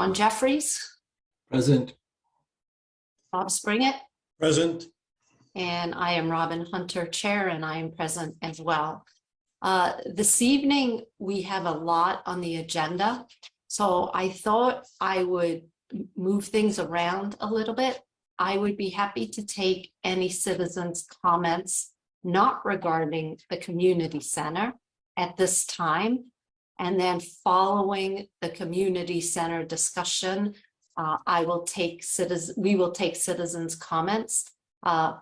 John Jeffries, Present. Bob Springett, Present. and I am Robin Hunter, Chair, and I am present as well. This evening, we have a lot on the agenda, so I thought I would move things around a little bit. I would be happy to take any citizens' comments not regarding the community center at this time. And then following the community center discussion, we will take citizens' comments.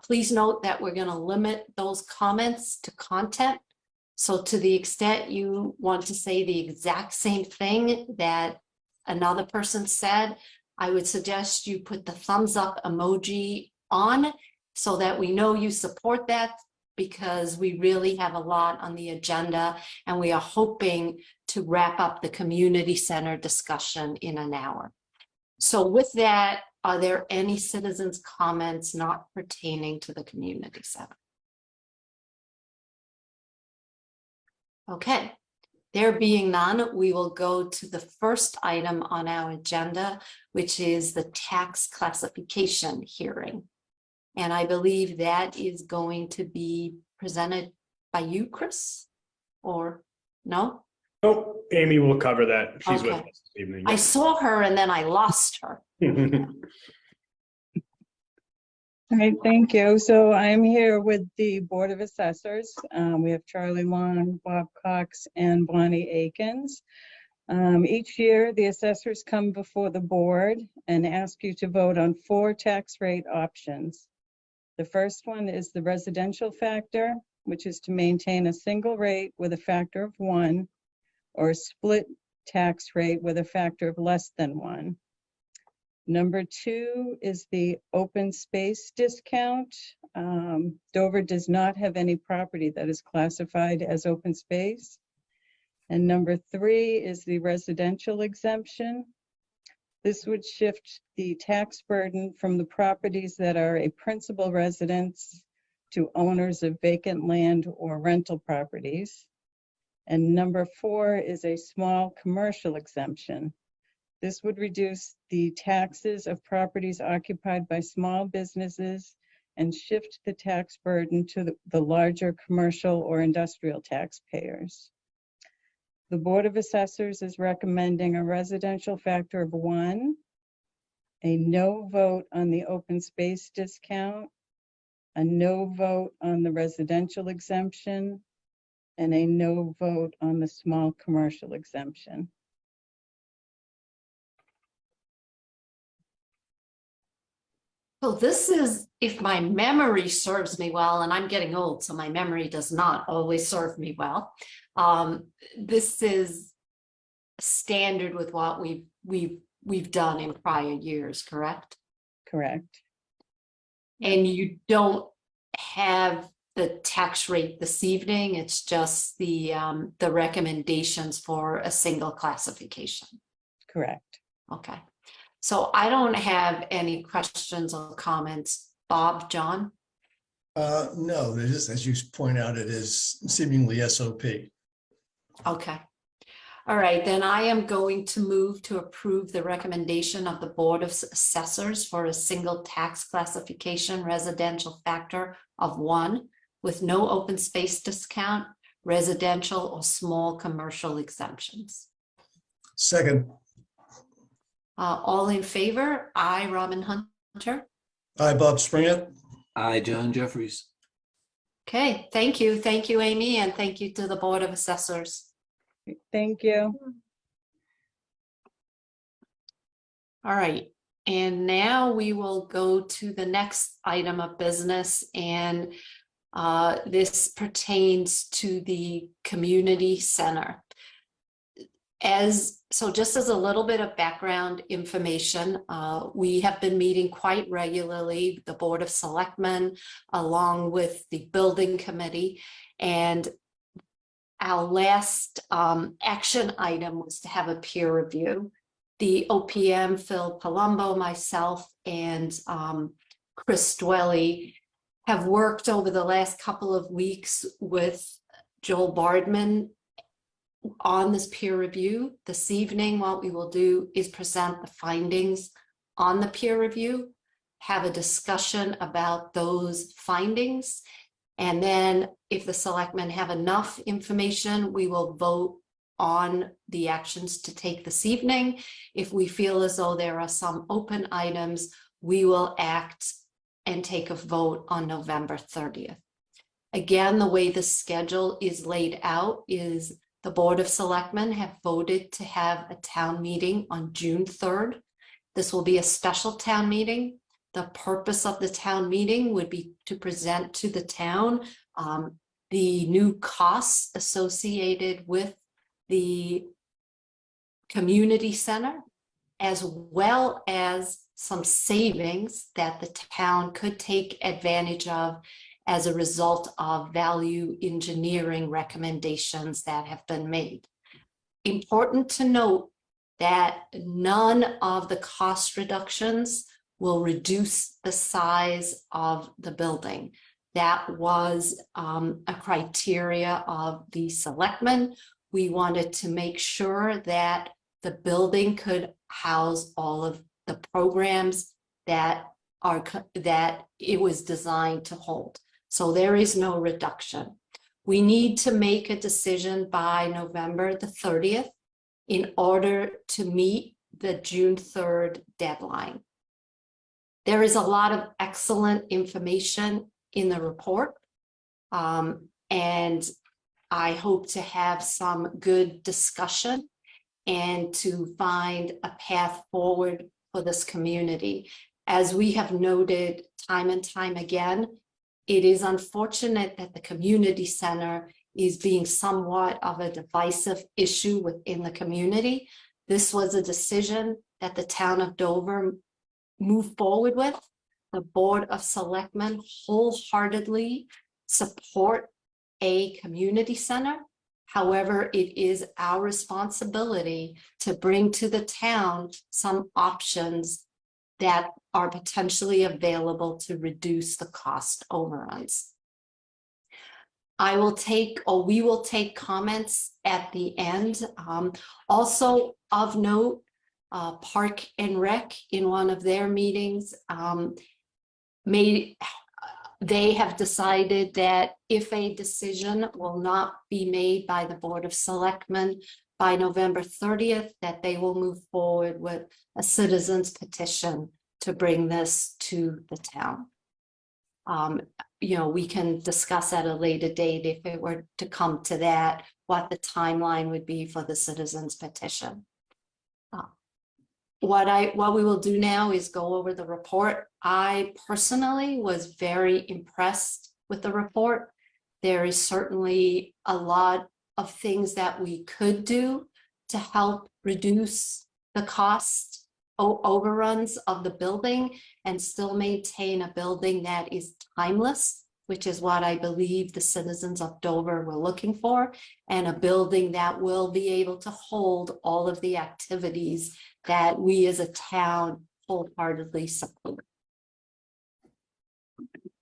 Please note that we're going to limit those comments to content. So to the extent you want to say the exact same thing that another person said, I would suggest you put the thumbs up emoji on so that we know you support that, because we really have a lot on the agenda and we are hoping to wrap up the community center discussion in an hour. So with that, are there any citizens' comments not pertaining to the community center? Okay, there being none, we will go to the first item on our agenda, which is the tax classification hearing. And I believe that is going to be presented by you, Chris, or no? Oh, Amy will cover that. She's with Okay. us this evening. I saw her and then I lost her. All right, thank you. So I'm here with the Board of Assessors. We have Charlie Long, Bob Cox, and Bonnie Akins. Each year, the assessors come before the board and ask you to vote on 4 tax rate options. The first one is the residential factor, which is to maintain a single rate with a factor of 1, or a split tax rate with a factor of less than 1. Number 2 is the open space discount. Dover does not have any property that is classified as open space. And number 3 is the residential exemption. This would shift the tax burden from the properties that are a principal residence to owners of vacant land or rental properties. And number 4 is a small commercial exemption. This would reduce the taxes of properties occupied by small businesses and shift the tax burden to the larger commercial or industrial taxpayers. The Board of Assessors is recommending a residential factor of 1, a no vote on the open space discount, a no vote on the residential exemption, and a no vote on the small commercial exemption. So this is, if my memory serves me well, and I'm getting old, so my memory does not always serve me well. This is standard with what we've done in prior years, correct? Correct. And you don't have the tax rate this evening. It's just the recommendations for a single classification. Correct. Okay. So I don't have any questions or comments. Bob, John? No, it is, as you point out, it is seemingly SOP. Okay. All right, then I am going to move to approve the recommendation of the Board of Assessors for a single tax classification residential factor of 1 with no open space discount, residential or small commercial exemptions. Second. All in favor? I, Robin Hunter. Hi, Bob Springett. I, John Jeffries. Okay, thank you. Thank you, Amy, and thank you to the Board of Assessors. Thank you. All right, and now we will go to the next item of business, and this pertains to the community center. So just as a little bit of background information, we have been meeting quite regularly, the Board of Selectmen, along with the Building Committee, and our last action item was to have a peer review. The OPM, Phil Palumbo, myself, and Chris Dwelly have worked over the last couple of weeks with Joel Bardman on this peer review. This evening, what we will do is present the findings on the peer review, have a discussion about those findings, and then if the selectmen have enough information, we will vote on the actions to take this evening. If we feel as though there are some open items, we will act and take a vote on November 30th. Again, the way the schedule is laid out is the Board of Selectmen have voted to have a town meeting on June 3rd. This will be a special town meeting. The purpose of the town meeting would be to present to the town the new costs associated with the community center, as well as some savings that the town could take advantage of as a result of value engineering recommendations that have been made. Important to note that none of the cost reductions will reduce the size of the building. That was a criteria of the selectmen. We wanted to make sure that the building could house all of the programs that it was designed to hold. So there is no reduction. We need to make a decision by November the 30th in order to meet the June 3rd deadline. There is a lot of excellent information in the report, and I hope to have some good discussion and to find a path forward for this community. As we have noted time and time again, it is unfortunate that the community center is being somewhat of a divisive issue within the community. This was a decision that the town of Dover moved forward with. The Board of Selectmen wholeheartedly support a community center. However, it is our responsibility to bring to the town some options that are potentially available to reduce the cost overruns. We will take comments at the end. Also of note, Park and Rec in one of their meetings they have decided that if a decision will not be made by the Board of Selectmen by November 30th, that they will move forward with a citizen's petition to bring this to the town. We can discuss at a later date, if it were to come to that, what the timeline would be for the citizen's petition. What we will do now is go over the report. I personally was very impressed with the report. There is certainly a lot of things that we could do to help reduce the cost overruns of the building and still maintain a building that is timeless, which is what I believe the citizens of Dover were looking for, and a building that will be able to hold all of the activities that we as a town wholeheartedly support.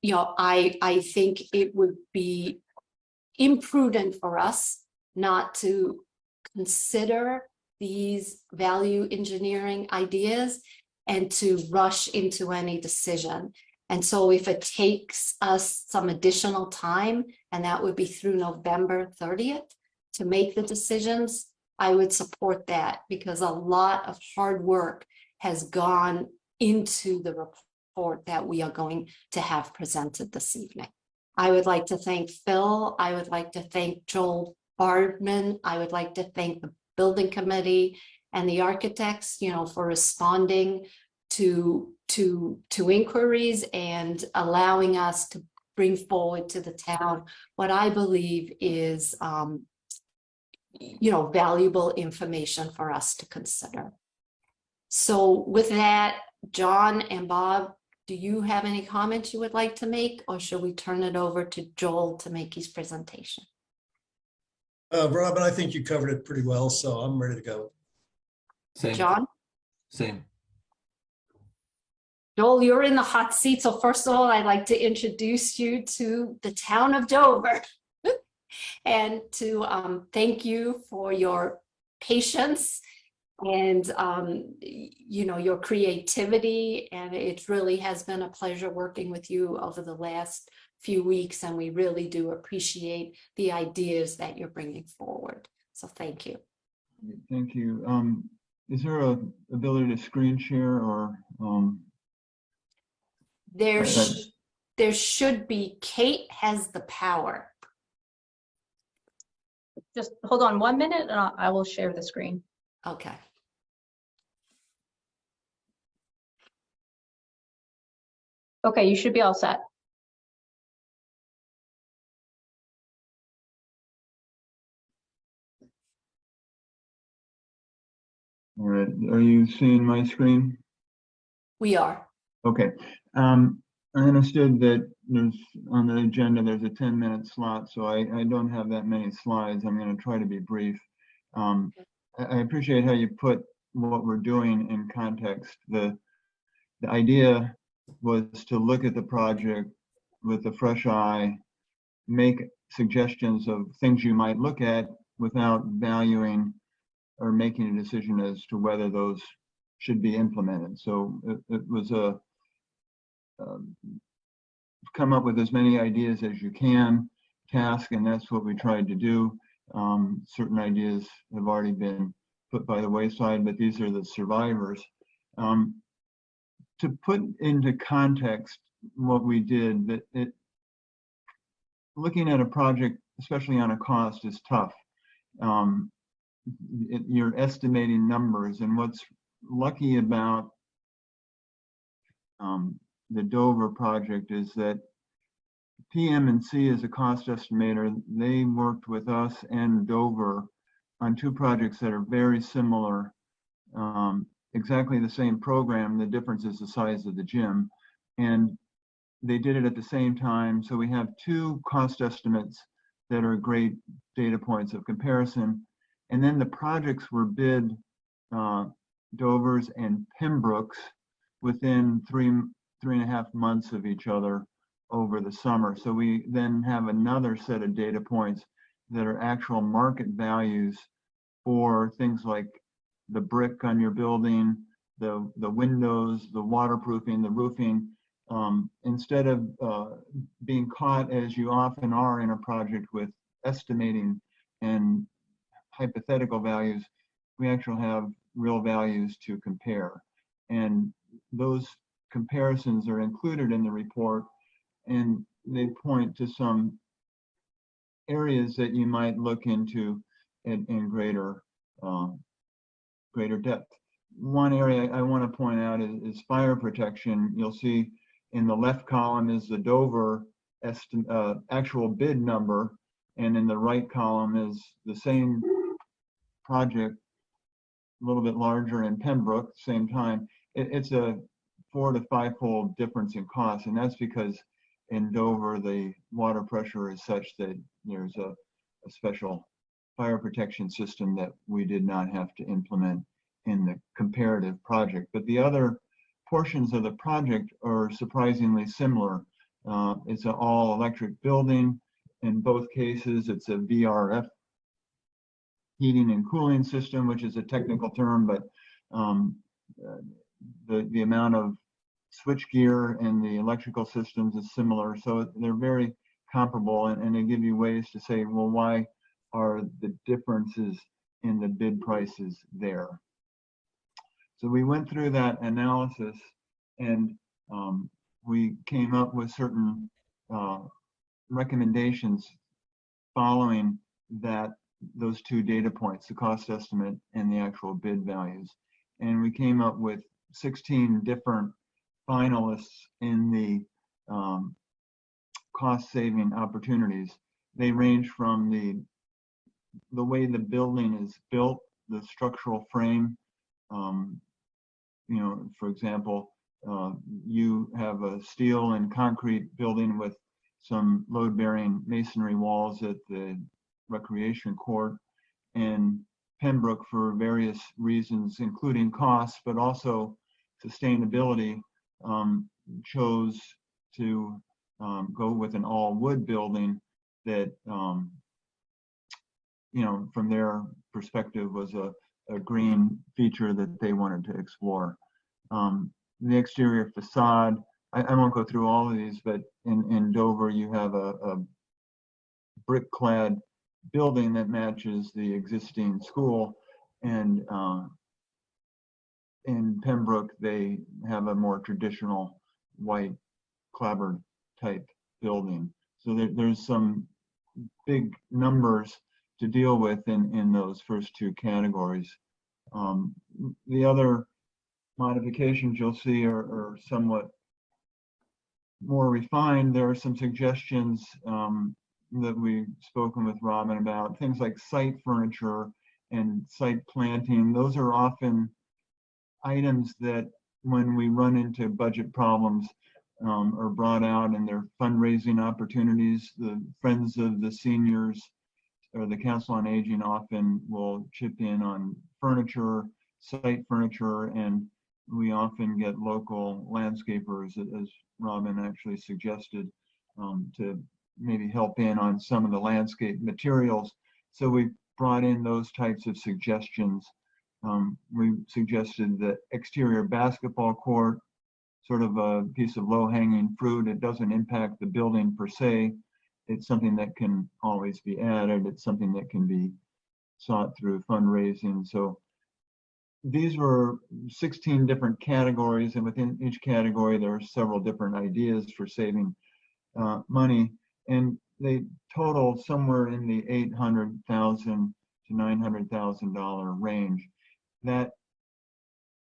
I think it would be imprudent for us not to consider these value engineering ideas and to rush into any decision. And so if it takes us some additional time, and that would be through November 30th to make the decisions, I would support that, because a lot of hard work has gone into the report that we are going to have presented this evening. I would like to thank Phil. I would like to thank Joel Bardman. I would like to thank the building committee and the architects, for responding to inquiries and allowing us to bring forward to the town what I believe is valuable information for us to consider. So with that, John and Bob, do you have any comments you would like to make, or should we turn it over to Joel to make his presentation? Robin, I think you covered it pretty well, so I'm ready to go. Same. John? Same. Joel, you're in the hot seat. So first of all, I'd like to introduce you to the town of Dover. and to thank you for your patience and your creativity. And it really has been a pleasure working with you over the last few weeks, and we really do appreciate the ideas that you're bringing forward. So thank you. Thank you. Is there a ability to screen share or? There, I- there should be. Kate has the power. Just hold on 1 minute and I will share the screen. Okay. Okay, you should be all set. All right, are you seeing my screen? We are. Okay. I understood that there's on the agenda, there's a 10-minute slot, so I don't have that many slides. I'm going to try to be brief. I appreciate how you put what we're doing in context. The idea was to look at the project with a fresh eye, make suggestions of things you might look at without valuing or making a decision as to whether those should be implemented. So it was a come up with as many ideas as you can task, and that's what we tried to do. Certain ideas have already been put by the wayside, but these are the survivors. To put into context what we did, that looking at a project, especially on a cost, is tough. You're estimating numbers, and what's lucky about the Dover project is that PM&C is a cost estimator. They worked with us and Dover on two projects that are very similar, exactly the same program. The difference is the size of the gym, and they did it at the same time. So we have two cost estimates that are great data points of comparison. And then the projects were bid, Dover's and Pembroke's, within three and a half months of each other over the summer. So we then have another set of data points that are actual market values for things like the brick on your building, the windows, the waterproofing, the roofing. Instead of being caught, as you often are in a project, with estimating and hypothetical values, we actually have real values to compare. And those comparisons are included in the report, and they point to some areas that you might look into in greater depth. One area I want to point out is fire protection. You'll see in the left column is the Dover actual bid number, and in the right column is the same project, a little bit larger in Pembroke, same time. It's a 4 to 5-fold difference in cost, and that's because in Dover the water pressure is such that there's a special fire protection system that we did not have to implement in the comparative project. But the other portions of the project are surprisingly similar. It's an all-electric building. In both cases, it's a VRF heating and cooling system, which is a technical term, but the amount of switchgear and the electrical systems is similar. So they're very comparable, and they give you ways to say, well, why are the differences in the bid prices there? So we went through that analysis, and we came up with certain recommendations following those two data points, the cost estimate and the actual bid values. And we came up with 16 different finalists in the cost saving opportunities. They range from the way the building is built, the structural frame. For example, you have a steel and concrete building with some load-bearing masonry walls at the recreation court, and Pembroke, for various reasons, including costs, but also sustainability, chose to go with an all-wood building that from their perspective was a green feature that they wanted to explore. The exterior facade, I won't go through all of these, but in Dover, you have a brick-clad building that matches the existing school, and in Pembroke, they have a more traditional white clapboard type building. So there's some big numbers to deal with in those first two categories. The other modifications you'll see are somewhat more refined. There are some suggestions that we've spoken with Robin about, things like site furniture and site planting. Those are often items that when we run into budget problems are brought out, and their fundraising opportunities. The Friends of the Seniors or the Council on Aging often will chip in on furniture, site furniture, and we often get local landscapers, as Robin actually suggested, to maybe help in on some of the landscape materials. So we brought in those types of suggestions. We suggested the exterior basketball court, sort of a piece of low-hanging fruit. It doesn't impact the building per se. It's something that can always be added. It's something that can be sought through fundraising. So these were 16 different categories, and within each category, there are several different ideas for saving money, and they total somewhere in the $800,000 to $900,000 range. That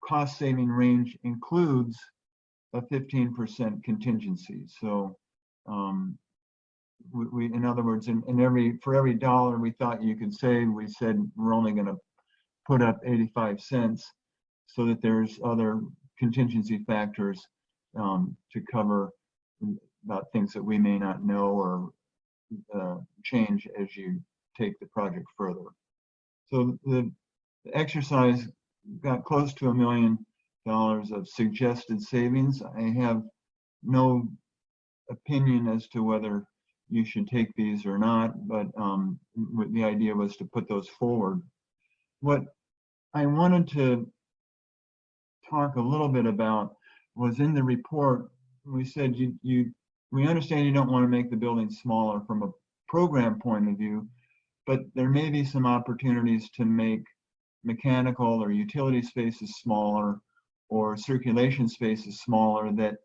cost-saving range includes a 15% contingency. So we in other words, for every dollar we thought you could save, we said we're only going to put up 85 cents, so that there's other contingency factors to cover about things that we may not know or change as you take the project further. So the exercise got close to $1 million of suggested savings. I have no opinion as to whether you should take these or not, but the idea was to put those forward. What I wanted to talk a little bit about was in the report, we said we understand you don't want to make the building smaller from a program point of view, but there may be some opportunities to make mechanical or utility spaces smaller, or circulation spaces smaller, that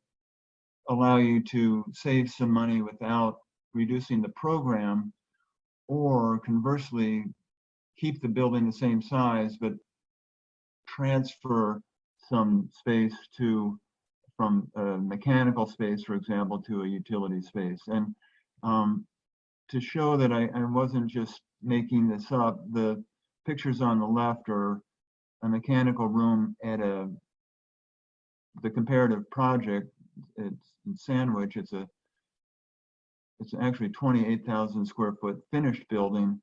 allow you to save some money without reducing the program, or conversely, keep the building the same size, but transfer some space from a mechanical space, for example, to a utility space. And to show that I wasn't just making this up, the pictures on the left are a mechanical room at the comparative project. It's in Sandwich. It's actually 28,000 square foot finished building,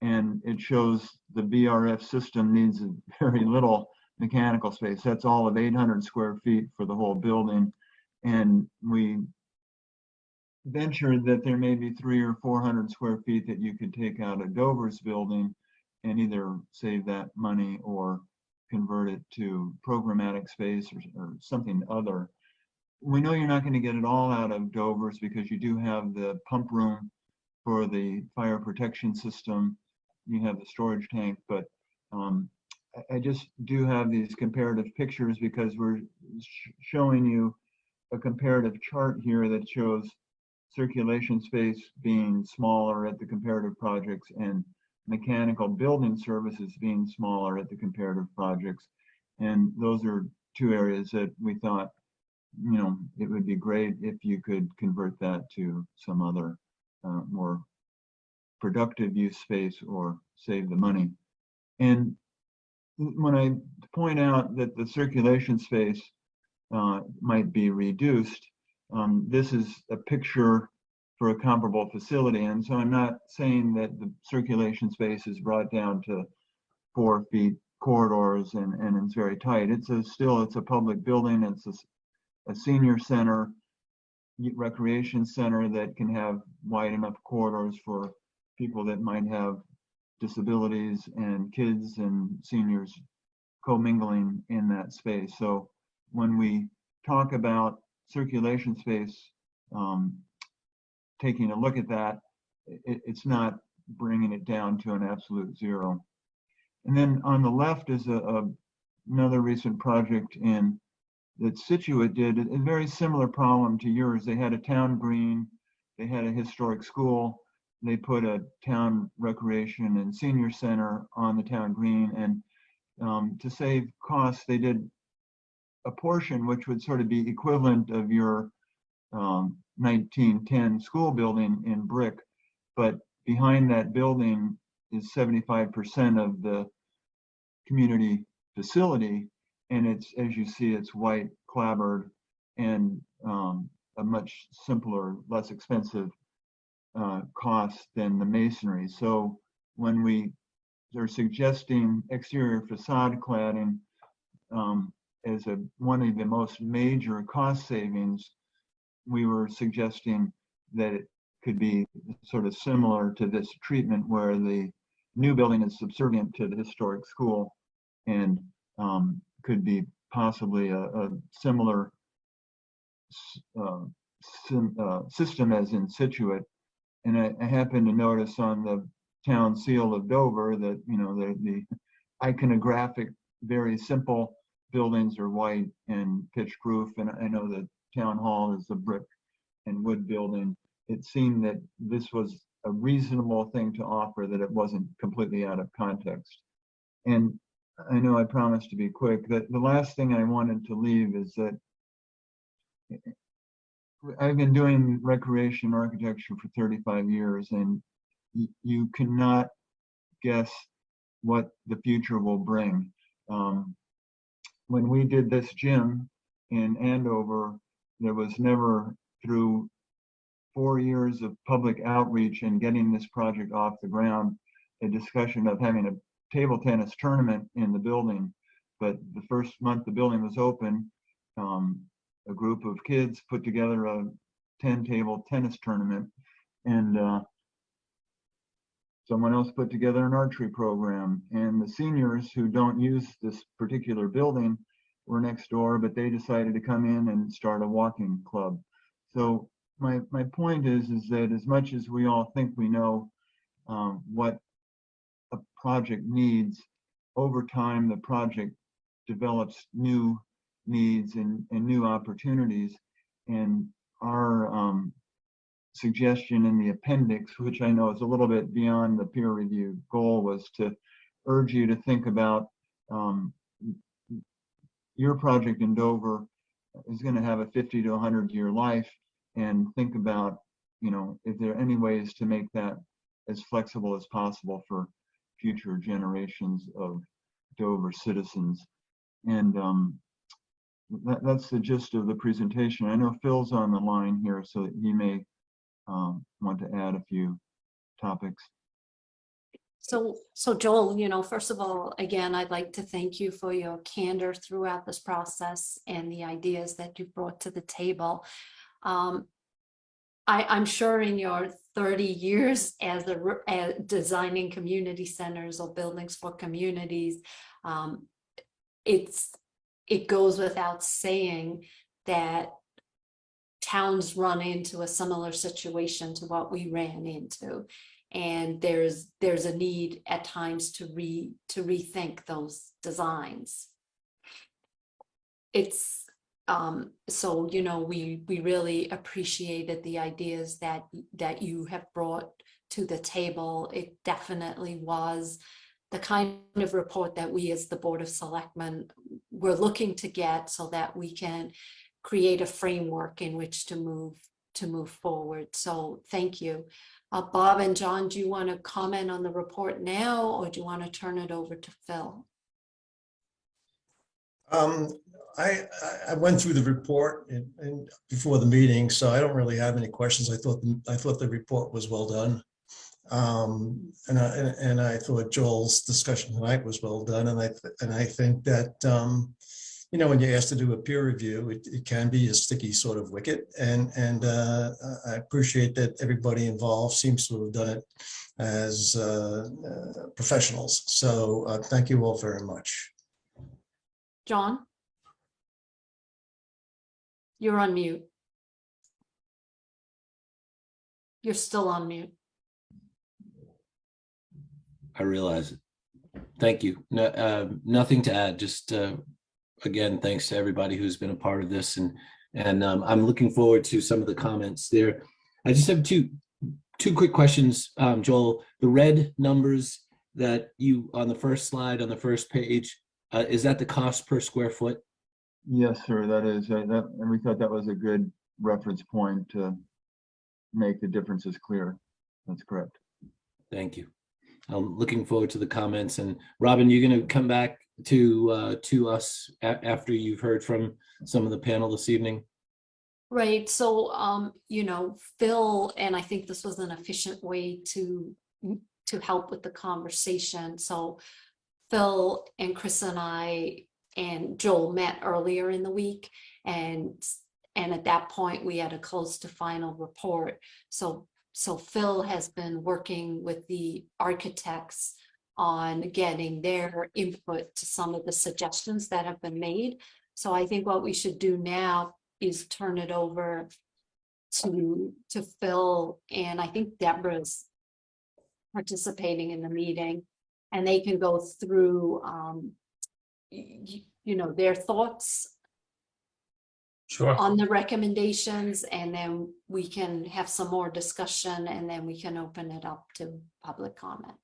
and it shows the VRF system needs very little mechanical space. That's all of 800 square feet for the whole building, and we ventured that there may be 300 or 400 square feet that you could take out of Dover's building and either save that money or convert it to programmatic space or something other. We know you're not going to get it all out of Dover's because you do have the pump room for the fire protection system. You have the storage tank, but I just do have these comparative pictures because we're showing you a comparative chart here that shows circulation space being smaller at the comparative projects and mechanical building services being smaller at the comparative projects. And those are two areas that we thought, it would be great if you could convert that to some other more productive use space or save the money. And when I point out that the circulation space might be reduced, this is a picture for a comparable facility. And so I'm not saying that the circulation space is brought down to 4 feet corridors and it's very tight. It's a public building. It's a senior center, recreation center that can have wide enough corridors for people that might have disabilities and kids and seniors commingling in that space. So when we talk about circulation space, taking a look at that, it's not bringing it down to an absolute zero. And then on the left is another recent project that Situate did, a very similar problem to yours. They had a town green, they had a historic school, they put a town recreation and senior center on the town green, and to save costs, they did a portion which would sort of be equivalent of your 1910 school building in brick, but behind that building is 75% of the community facility, and it's, as you see, it's white clapboard and a much simpler, less expensive cost than the masonry. So when they're suggesting exterior facade cladding as one of the most major cost savings, we were suggesting that it could be sort of similar to this treatment where the new building is subservient to the historic school and could be possibly a similar system as in Situate. And I happen to notice on the town seal of Dover that, you know, the iconographic, very simple buildings are white and pitch roof. And I know the town hall is a brick and wood building. It seemed that this was a reasonable thing to offer, that it wasn't completely out of context. And I know I promised to be quick. The last thing I wanted to leave is that I've been doing recreation architecture for 35 years, and you cannot guess what the future will bring. When we did this gym in Andover, there was never, through 4 years of public outreach and getting this project off the ground, a discussion of having a table tennis tournament in the building. But the first month the building was open, a group of kids put together a 10-table tennis tournament, and someone else put together an archery program. And the seniors who don't use this particular building were next door, but they decided to come in and start a walking club. So my point is that as much as we all think we know what a project needs, over time the project develops new needs and new opportunities. And our suggestion in the appendix, which I know is a little bit beyond the peer review goal, was to urge you to think about your project in Dover is going to have a 50 to 100-year life, and think about, you know, if there are any ways to make that as flexible as possible for future generations of Dover citizens. And that's the gist of the presentation. I know Phil's on the line here, so that he may want to add a few topics. So Joel, you know, first of all, again, I'd like to thank you for your candor throughout this process and the ideas that you brought to the table. I'm sure in your 30 years as designing community centers or buildings for communities, it goes without saying that towns run into a similar situation to what we ran into. And there's a need at times to rethink those designs. It's so, you know, we really appreciated the ideas that you have brought to the table. It definitely was the kind of report that we as the Board of Selectmen were looking to get, so that we can create a framework in which to move forward. So thank you. Bob and John, do you want to comment on the report now, or do you want to turn it over to Phil? I went through the report and before the meeting, so I don't really have any questions. I thought the report was well done. And I thought Joel's discussion tonight was well done. And I think that, when you're asked to do a peer review, it can be a sticky sort of wicket. And I appreciate that everybody involved seems to have done it as professionals. So thank you all very much. John? You're on mute. You're still on mute. I realize it. Thank you. No, nothing to add. Just again, thanks to everybody who's been a part of this, and I'm looking forward to some of the comments there. I just have two quick questions, Joel. The red numbers that you on the first slide on the first page, is that the cost per square foot? Yes, sir, that is, and we thought that was a good reference point to make the differences clear. That's correct. Thank you. I'm looking forward to the comments. And Robin, you're going to come back to us after you've heard from some of the panel this evening? Right. So, Phil, and I think this was an efficient way to help with the conversation. So Phil and Chris and I and Joel met earlier in the week, and at that point we had a close to final report. So Phil has been working with the architects on getting their input to some of the suggestions that have been made. So I think what we should do now is turn it over to Phil, and I think Deborah's participating in the meeting, and they can go through their thoughts Sure. on the recommendations, and then we can have some more discussion, and then we can open it up to public comment.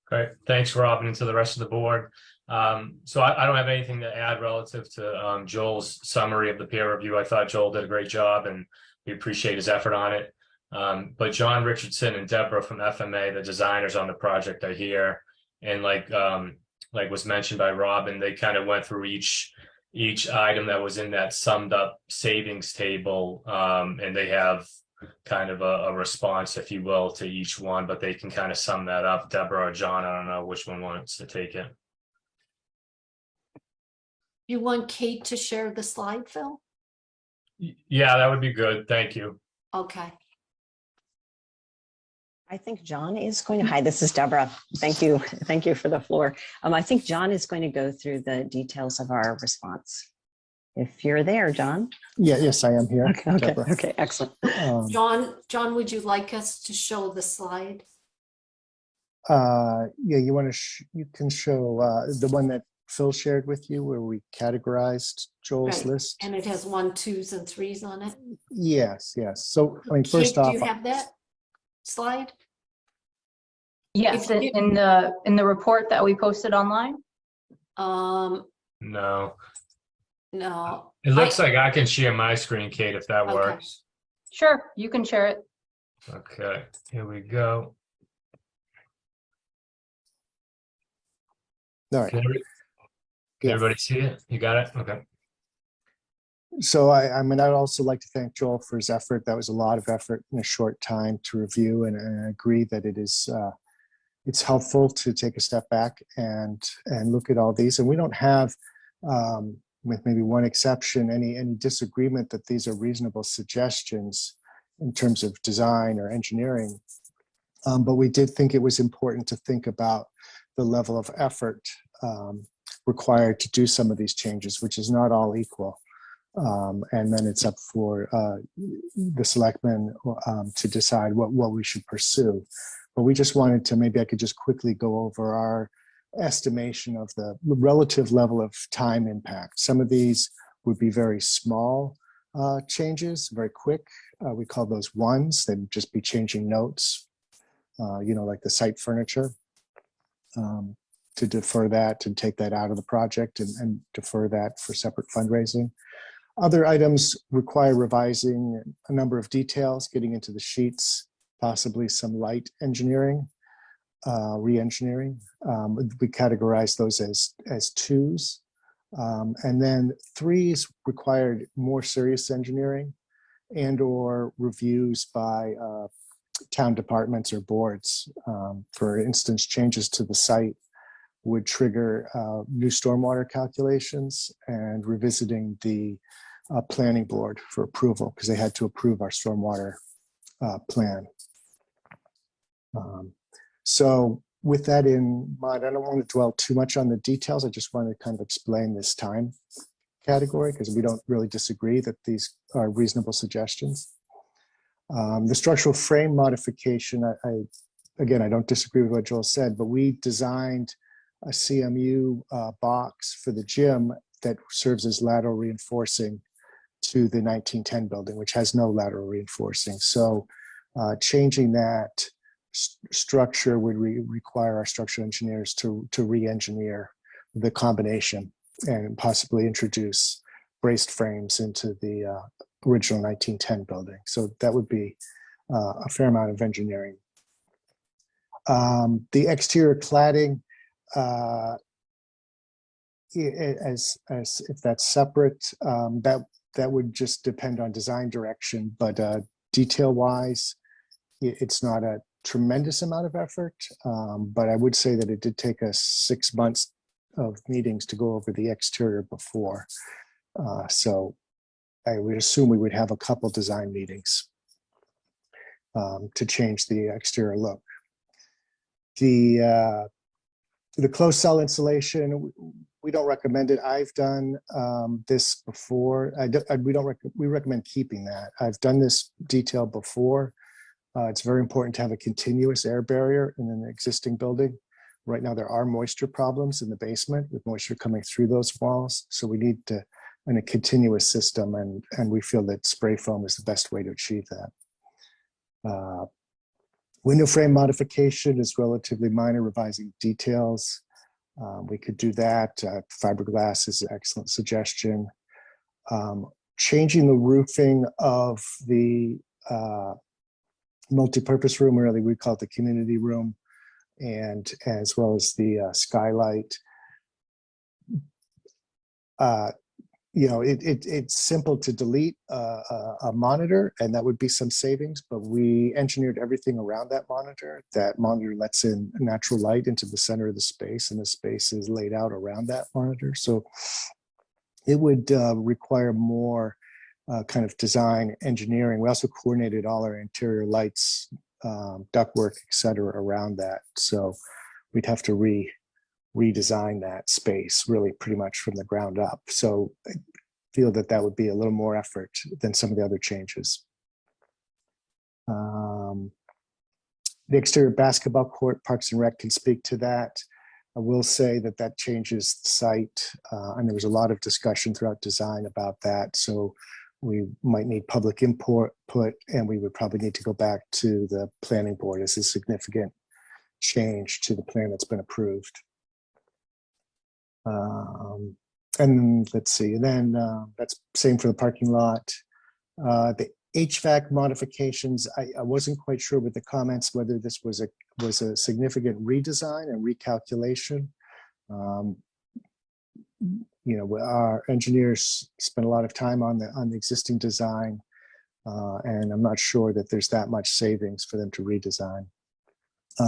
Great. Thanks, Robin, and to the rest of the board. So I don't have anything to add relative to Joel's summary of the peer review. I thought Joel did a great job, and we appreciate his effort on it. But John Richardson and Deborah from FMA, the designers on the project, are here. And like was mentioned by Robin, they kind of went through each item that was in that summed up savings table, and they have kind of a response, if you will, to each one, but they can kind of sum that up. Deborah or John, I don't know which one wants to take it. You want Kate to share the slide, Phil? Yeah, that would be good. Thank you. Okay. I think John is going to, hi, this is Deborah. Thank you. Thank you for the floor. I think John is going to go through the details of our response. If you're there, John. Yeah, yes, I am here. Okay, excellent. John, would you like us to show the slide? Yeah, you can show the one that Phil shared with you where we categorized Joel's Right. list. And it has 1, 2s, and 3s on it. Yes. So, I mean, first Kate, off, do you have that slide? Yes, If you- in the report that we posted online. No, No. it looks like I can share my screen, Kate, if that Okay. works. Sure, you can share it. Okay, here we go. all right. Can Yeah. everybody see it? You got it? Okay. So I mean, I'd also like to thank Joel for his effort. That was a lot of effort in a short time to review, and I agree that it is it's helpful to take a step back and look at all these. And we don't have, with maybe one exception, any disagreement that these are reasonable suggestions in terms of design or engineering. But we did think it was important to think about the level of effort required to do some of these changes, which is not all equal. And then it's up for the selectmen to decide what we should pursue. But we just wanted to, maybe I could just quickly go over our estimation of the relative level of time impact. Some of these would be very small changes, very quick. We call those ones. They'd just be changing notes, like the site furniture, to defer that, to take that out of the project and defer that for separate fundraising. Other items require revising a number of details, getting into the sheets, possibly some light engineering, re-engineering. We categorize those as 2s. And then 3s required more serious engineering and or reviews by town departments or boards. For instance, changes to the site would trigger new stormwater calculations and revisiting the planning board for approval, because they had to approve our stormwater plan. So with that in mind, I don't want to dwell too much on the details. I just want to kind of explain this time category, because we don't really disagree that these are reasonable suggestions. The structural frame modification, again, I don't disagree with what Joel said, but we designed a CMU box for the gym that serves as lateral reinforcing to the 1910 building, which has no lateral reinforcing. So changing that structure would require our structural engineers to re-engineer the combination and possibly introduce braced frames into the original 1910 building. So that would be a fair amount of engineering. The exterior cladding, as if that's separate, that would just depend on design direction, but detail wise, it's not a tremendous amount of effort, but I would say that it did take us 6 months of meetings to go over the exterior before. So I would assume we would have a couple design meetings to change the exterior look. The closed cell insulation, we don't recommend it. I've done this before. We recommend keeping that. I've done this detail before. It's very important to have a continuous air barrier in an existing building. Right now, there are moisture problems in the basement with moisture coming through those walls. So we need to, in a continuous system, and we feel that spray foam is the best way to achieve that. Window frame modification is relatively minor, revising details. We could do that. Fiberglass is an excellent suggestion. Changing the roofing of the multi-purpose room, really we call it the community room, and as well as the skylight. It's simple to delete a monitor, and that would be some savings, but we engineered everything around that monitor. That monitor lets in natural light into the center of the space, and the space is laid out around that monitor. So it would require more kind of design engineering. We also coordinated all our interior lights, ductwork, et cetera, around that. So we'd have to redesign that space really pretty much from the ground up. So I feel that that would be a little more effort than some of the other changes. The exterior basketball court, Parks and Rec can speak to that. I will say that that changes the site, and there was a lot of discussion throughout design about that. So we might need public input, and we would probably need to go back to the planning board as a significant change to the plan that's been approved. And let's see, and then that's same for the parking lot. The HVAC modifications, I wasn't quite sure with the comments whether this was a significant redesign and recalculation. Our engineers spent a lot of time on the existing design, and I'm not sure that there's that much savings for them to redesign.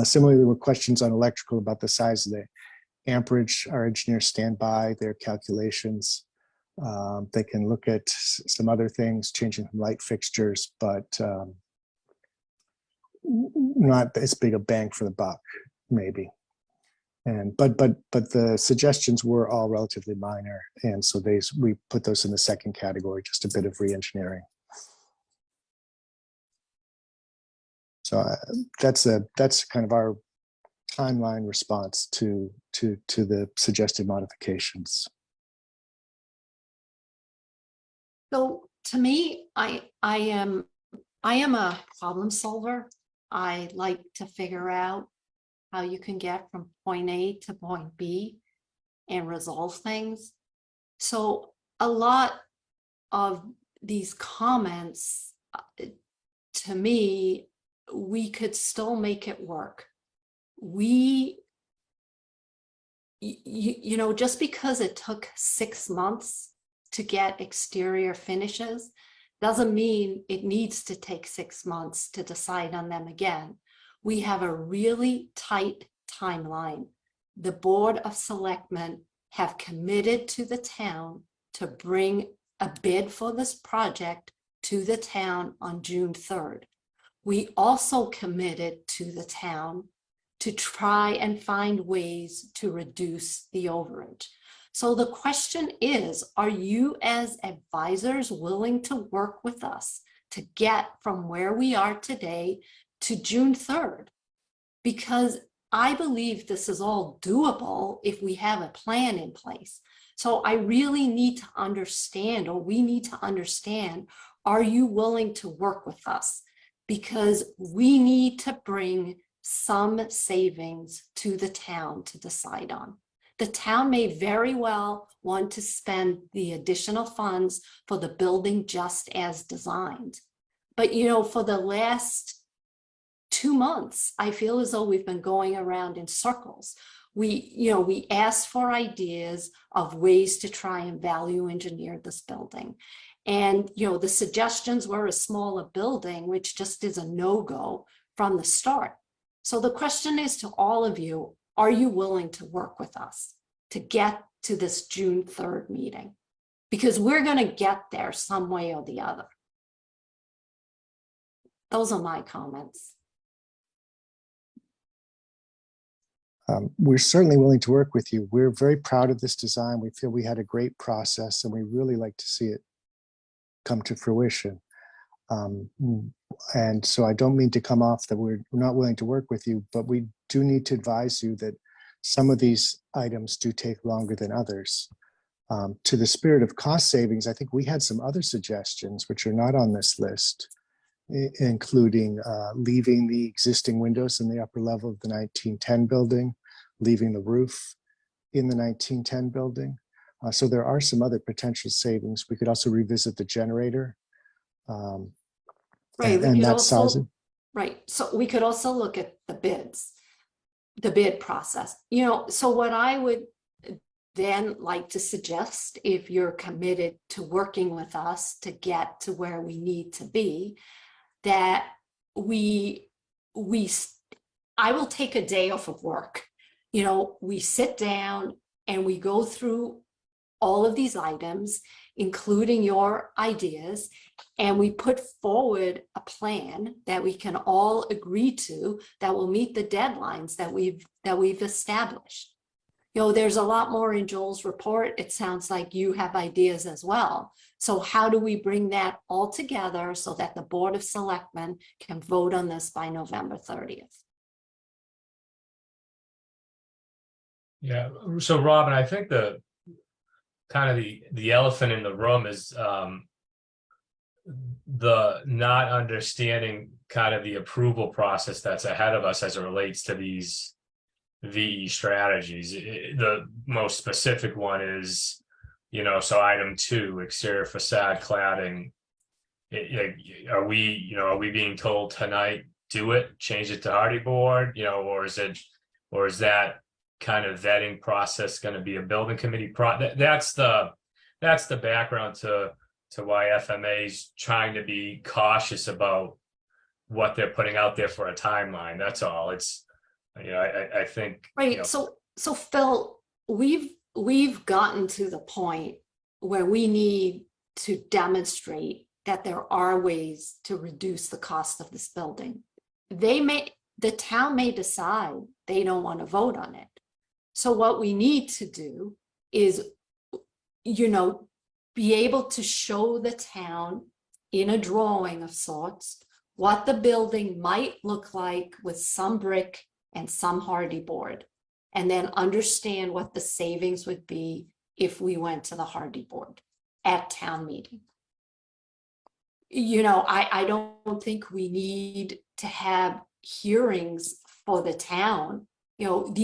Similarly, there were questions on electrical about the size of the amperage. Our engineers stand by their calculations. They can look at some other things, changing light fixtures, but not as big a bang for the buck, maybe. But the suggestions were all relatively minor, and so we put those in the second category, just a bit of re-engineering. So that's kind of our timeline response to the suggested modifications. So to me, I am a problem solver. I like to figure out how you can get from point A to point B and resolve things. So a lot of these comments, to me, we could still make it work. Just because it took 6 months to get exterior finishes doesn't mean it needs to take 6 months to decide on them again. We have a really tight timeline the Board of Selectmen have committed to the town to bring a bid for this project to the town on June 3rd. We also committed to the town to try and find ways to reduce the overage. So the question is, are you as advisors willing to work with us to get from where we are today to June 3rd? Because I believe this is all doable if we have a plan in place. So I really need to understand, or we need to understand, are you willing to work with us? Because we need to bring some savings to the town to decide on. The town may very well want to spend the additional funds for the building just as designed. But, you know, for the last 2 months, I feel as though we've been going around in circles. We asked for ideas of ways to try and value engineer this building. And, you know, the suggestions were a smaller building, which just is a no-go from the start. So the question is to all of you, are you willing to work with us to get to this June 3rd meeting? Because we're going to get there some way or the other. Those are my comments. We're certainly willing to work with you. We're very proud of this design. We feel we had a great process and we really like to see it come to fruition. And so I don't mean to come off that we're not willing to work with you, but we do need to advise you that some of these items do take longer than others. To the spirit of cost savings, I think we had some other suggestions which are not on this list, including leaving the existing windows in the upper level of the 1910 building, leaving the roof in the 1910 building. So there are some other potential savings. We could also revisit the generator. Right. And that sizing. Right. So we could also look at the bids, the bid process. You know, so what I would then like to suggest, if you're committed to working with us to get to where we need to be, that I will take a day off of work. You know, we sit down and we go through all of these items, including your ideas, and we put forward a plan that we can all agree to that will meet the deadlines that we've established. You know, there's a lot more in Joel's report. It sounds like you have ideas as well. So how do we bring that all together so that the Board of Selectmen can vote on this by November 30th? Yeah, so Robin, I think the elephant in the room is the not understanding kind of the approval process that's ahead of us as it relates to these VE strategies. The most specific one is, you know, so item 2, exterior facade cladding. Are we being told tonight, do it, change it to hardy board, you know, or is that kind of vetting process going to be a building committee that's the background to why FMA is trying to be cautious about what they're putting out there for a timeline. That's all. It's, you know, I think, Right. you know, So Phil, we've gotten to the point where we need to demonstrate that there are ways to reduce the cost of this building. The town may decide they don't want to vote on it. So what we need to do is, you know, be able to show the town in a drawing of sorts what the building might look like with some brick and some hardy board, and then understand what the savings would be if we went to the hardy board at town meeting. You know, I don't think we need to have hearings for the town. You know,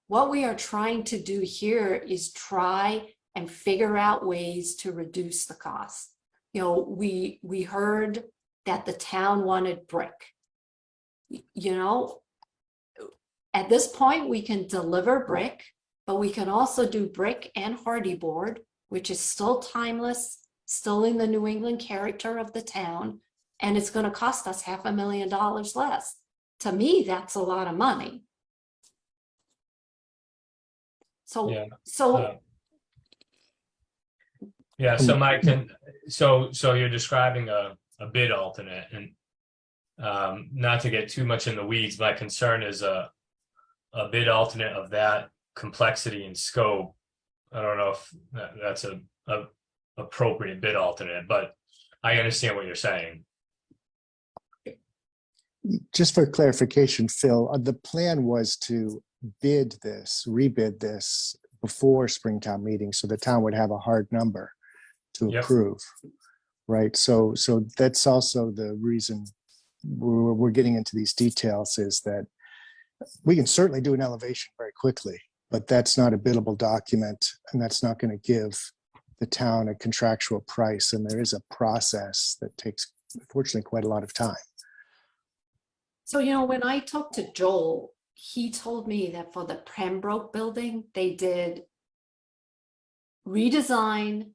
what we are trying to do here is try and figure out ways to reduce the cost. You know, we heard that the town wanted brick. You know, at this point, we can deliver brick, but we can also do brick and hardy board, which is still timeless, still in the New England character of the town, and it's going to cost us $500,000 less. To me, that's a lot of money. Yeah. So Yeah, so Mike, so you're describing a bid alternate, and not to get too much in the weeds, my concern is a bid alternate of that complexity and scope. I don't know if that's a appropriate bid alternate, but I understand what you're saying. Just for clarification, Phil, the plan was to rebid this before Springtown meeting, so the town would have a hard number to Yep. approve, right? So that's also the reason we're getting into these details, is that we can certainly do an elevation very quickly, but that's not a biddable document, and that's not going to give the town a contractual price. And there is a process that takes, unfortunately, quite a lot of time. So, when I talked to Joel, he told me that for the Pembroke building, they did redesign,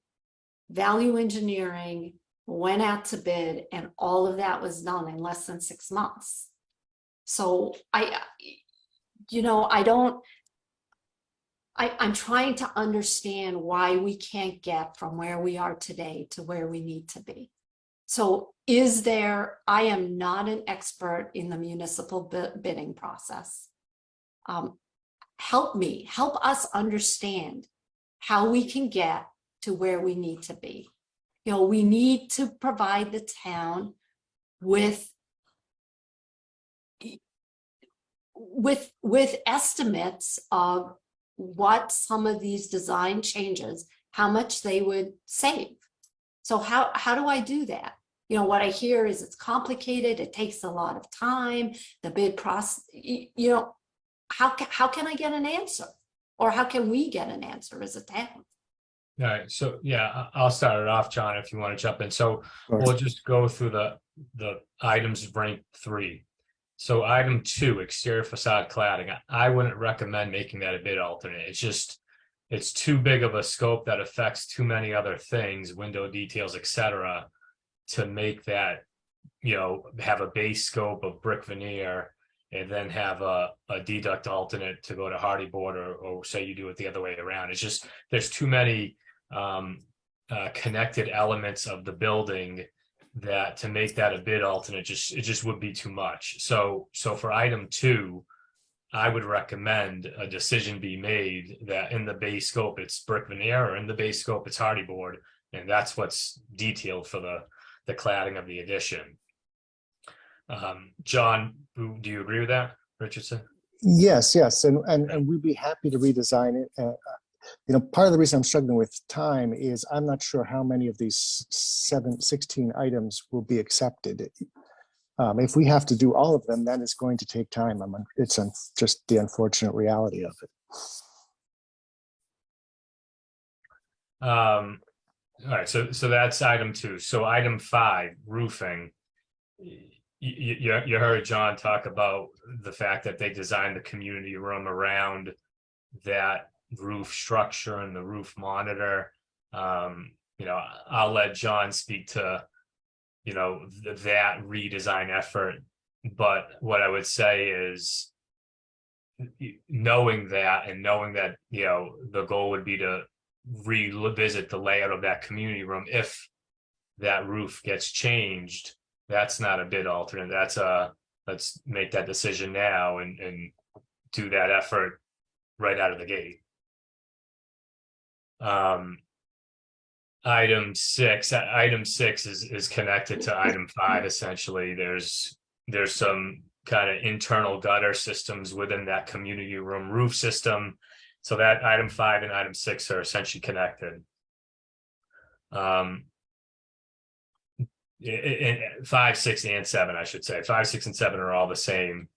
value engineering, went out to bid, and all of that was done in less than 6 months. So I'm trying to understand why we can't get from where we are today to where we need to be. So I am not an expert in the municipal bidding process. Help us understand how we can get to where we need to be. We need to provide the town with estimates of what some of these design changes, how much they would save. So how do I do that? What I hear is it's complicated, it takes a lot of time, the bid process, how can I get an answer? Or how can we get an answer as a town? All right, so yeah, I'll start it off, John, if you want to jump in. So Sure. we'll just go through the items ranked 3. So item 2, exterior facade cladding, I wouldn't recommend making that a bid alternate. It's too big of a scope that affects too many other things, window details, etc., to make that, have a base scope of brick veneer and then have a deduct alternate to go to hardy board, or say you do it the other way around. It's just, there's too many connected elements of the building that to make that a bid alternate, it just would be too much. So for item 2, I would recommend a decision be made that in the base scope it's brick veneer, or in the base scope it's hardy board, and that's what's detailed for the cladding of the addition. John, do you agree with that, Richardson? Yes, and we'd be happy to redesign it. Part of the reason I'm struggling with time is I'm not sure how many of these 16 items will be accepted. If we have to do all of them, then it's going to take time. It's just the unfortunate reality of it. All right, so that's item 2. So item 5, roofing. You heard John talk about the fact that they designed the community room around that roof structure and the roof monitor. I'll let John speak to that redesign effort, but what I would say is, knowing that the goal would be to revisit the layout of that community room. If that roof gets changed, that's not a bid alternate. Let's make that decision now and do that effort right out of the gate. Item 6 is connected to item 5. Essentially, there's some kind of internal gutter systems within that community room roof system, so that item 5 and item 6 are essentially connected. 5, 6, and 7, I should say. 5, 6, and 7 are all the same.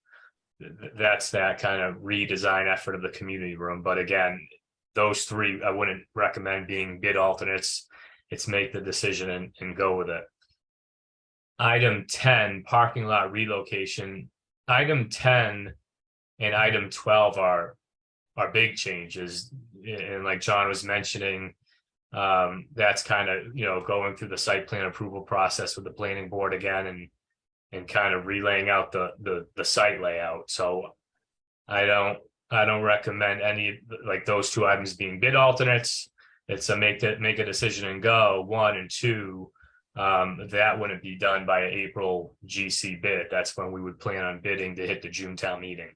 That's that kind of redesign effort of the community room. But again, those 3 I wouldn't recommend being bid alternates. It's make the decision and go with it. Item 10, parking lot relocation. Item 10 and item 12 are big changes. And like John was mentioning, that's kind of, going through the site plan approval process with the planning board again, and kind of relaying out the site layout. So I I don't recommend any, like those two items being bid alternates. It's a make a decision and go, 1 and 2. That wouldn't be done by April GC bid. That's when we would plan on bidding to hit the June town meeting.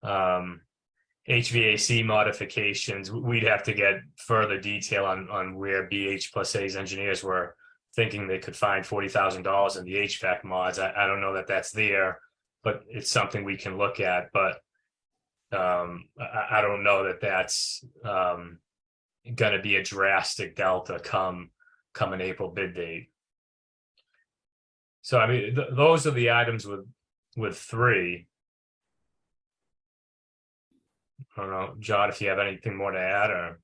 HVAC modifications, we'd have to get further detail on where BH plus A's engineers were thinking they could find $40,000 in the HVAC mods. I don't know that that's there, but it's something we can look at. But I don't know that that's going to be a drastic delta come an April bid date. So I mean, those are the items with 3. I don't know, John, if you have anything more to add, or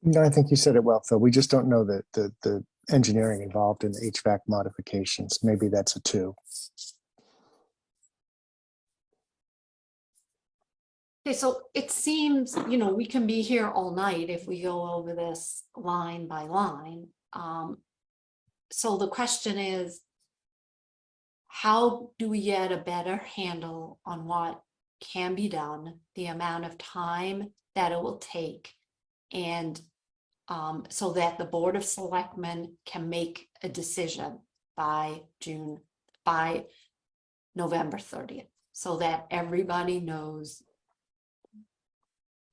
No, I think you said it well, Phil. We just don't know the engineering involved in the HVAC modifications. Maybe that's a 2. Okay, so it seems, you know, we can be here all night if we go over this line by line. So the question is, how do we get a better handle on what can be done, the amount of time that it will take, and so that the Board of Selectmen can make a decision by November 30th, so that everybody knows,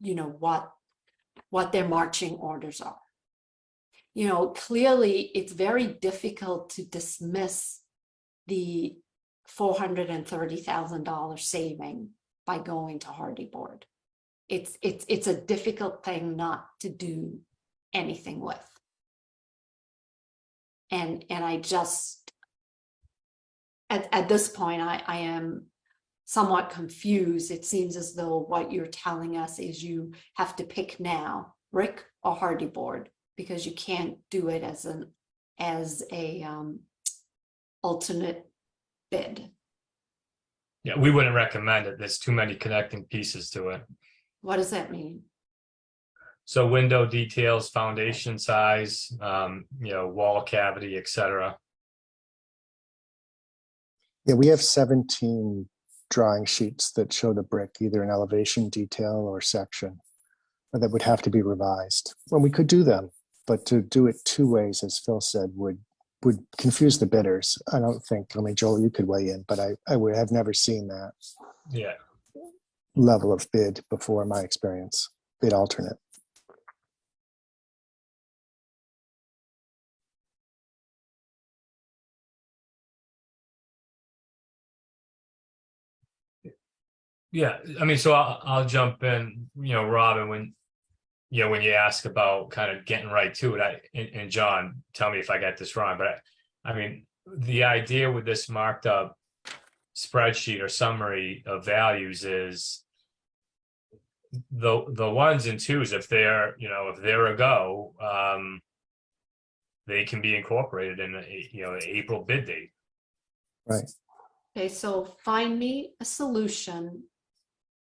you know, what their marching orders are. You know, clearly it's very difficult to dismiss the $430,000 saving by going to Hardy Board. It's a difficult thing not to do anything with. And I just, at this point, I am somewhat confused. It seems as though what you're telling us is you have to pick now, Rick or Hardy Board, because you can't do it as a alternate bid. yeah, we wouldn't recommend it. There's too many connecting pieces to it. What does that mean? So window details, foundation size, you know, wall cavity, etc. Yeah, we have 17 drawing sheets that show the brick, either an elevation, detail, or section, that would have to be revised. Well, we could do them, but to do it 2 ways, as Phil said, would confuse the bidders. I don't think, I mean, Joel, you could weigh in, but I would have never seen that Yeah. level of bid before, in my experience, bid alternate. Yeah, I mean, so I'll jump in, you know, Robin, when you ask about kind of getting right to it, and John, tell me if I got this wrong, but I mean, the idea with this marked up spreadsheet or summary of values is the 1s and 2s, if they're, you know, if they're a go, they can be incorporated in an April bid date. Right. Okay, so find me a solution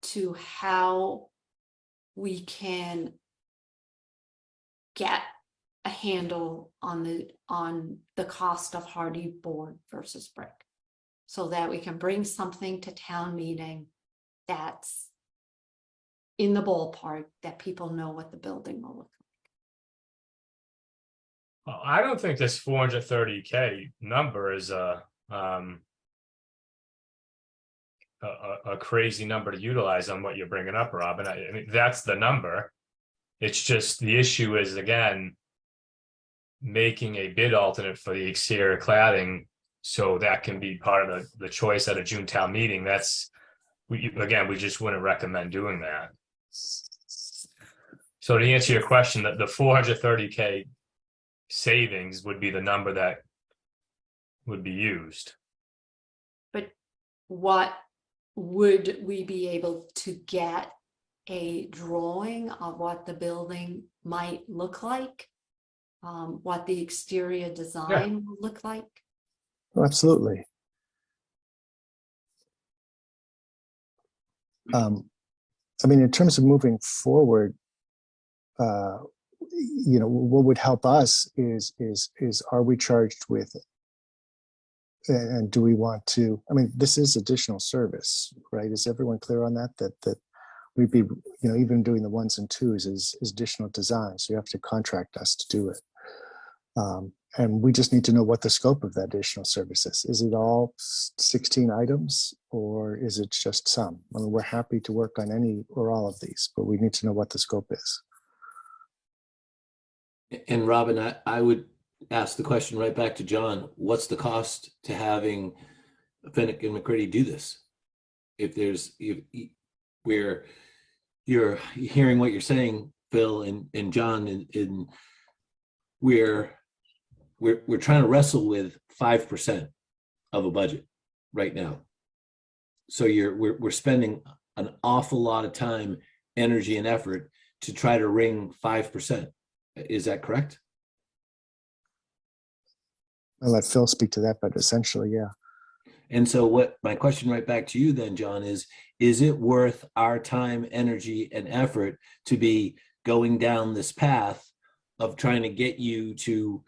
to how we can get a handle on the cost of Hardy Board versus brick, so that we can bring something to town meeting that's in the ballpark, that people know what the building will look Well, I don't think this 430K number is a crazy number to utilize on what you're bringing up, Robin. I mean, that's the number. It's just the issue is, again, making a bid alternate for the exterior cladding, so that can be part of the choice at a June town meeting. We just wouldn't recommend doing that. So to answer your question, that the 430K savings would be the number that would be used. like. But what would we be able to get a drawing of what the building might look like? What the exterior design will look like? Oh, absolutely. I mean, in terms of moving forward, you know, what would help us is are we charged with And do we want to, I mean, this is additional service, right? Is everyone clear on that? That we'd be, even doing the ones and twos is additional design. So you have to contract us to do it. And we just need to know what the scope of that additional service is. Is it all 16 items or is it just some? I mean, we're happy to work on any or all of these, but we need to know what the scope is. And Robin, I would ask the question right back to John. What's the cost to having Finnick and McCready do this? If where you're hearing what you're saying, Phil and John, and we're trying to wrestle with 5% of a budget right now. So we're spending an awful lot of time, energy, and effort to try to wring 5%. Is that correct? I'll let Phil speak to that, but essentially, yeah. And so what my question right back to you then, John, is it worth our time, energy, and effort to be going down this path of trying to get you to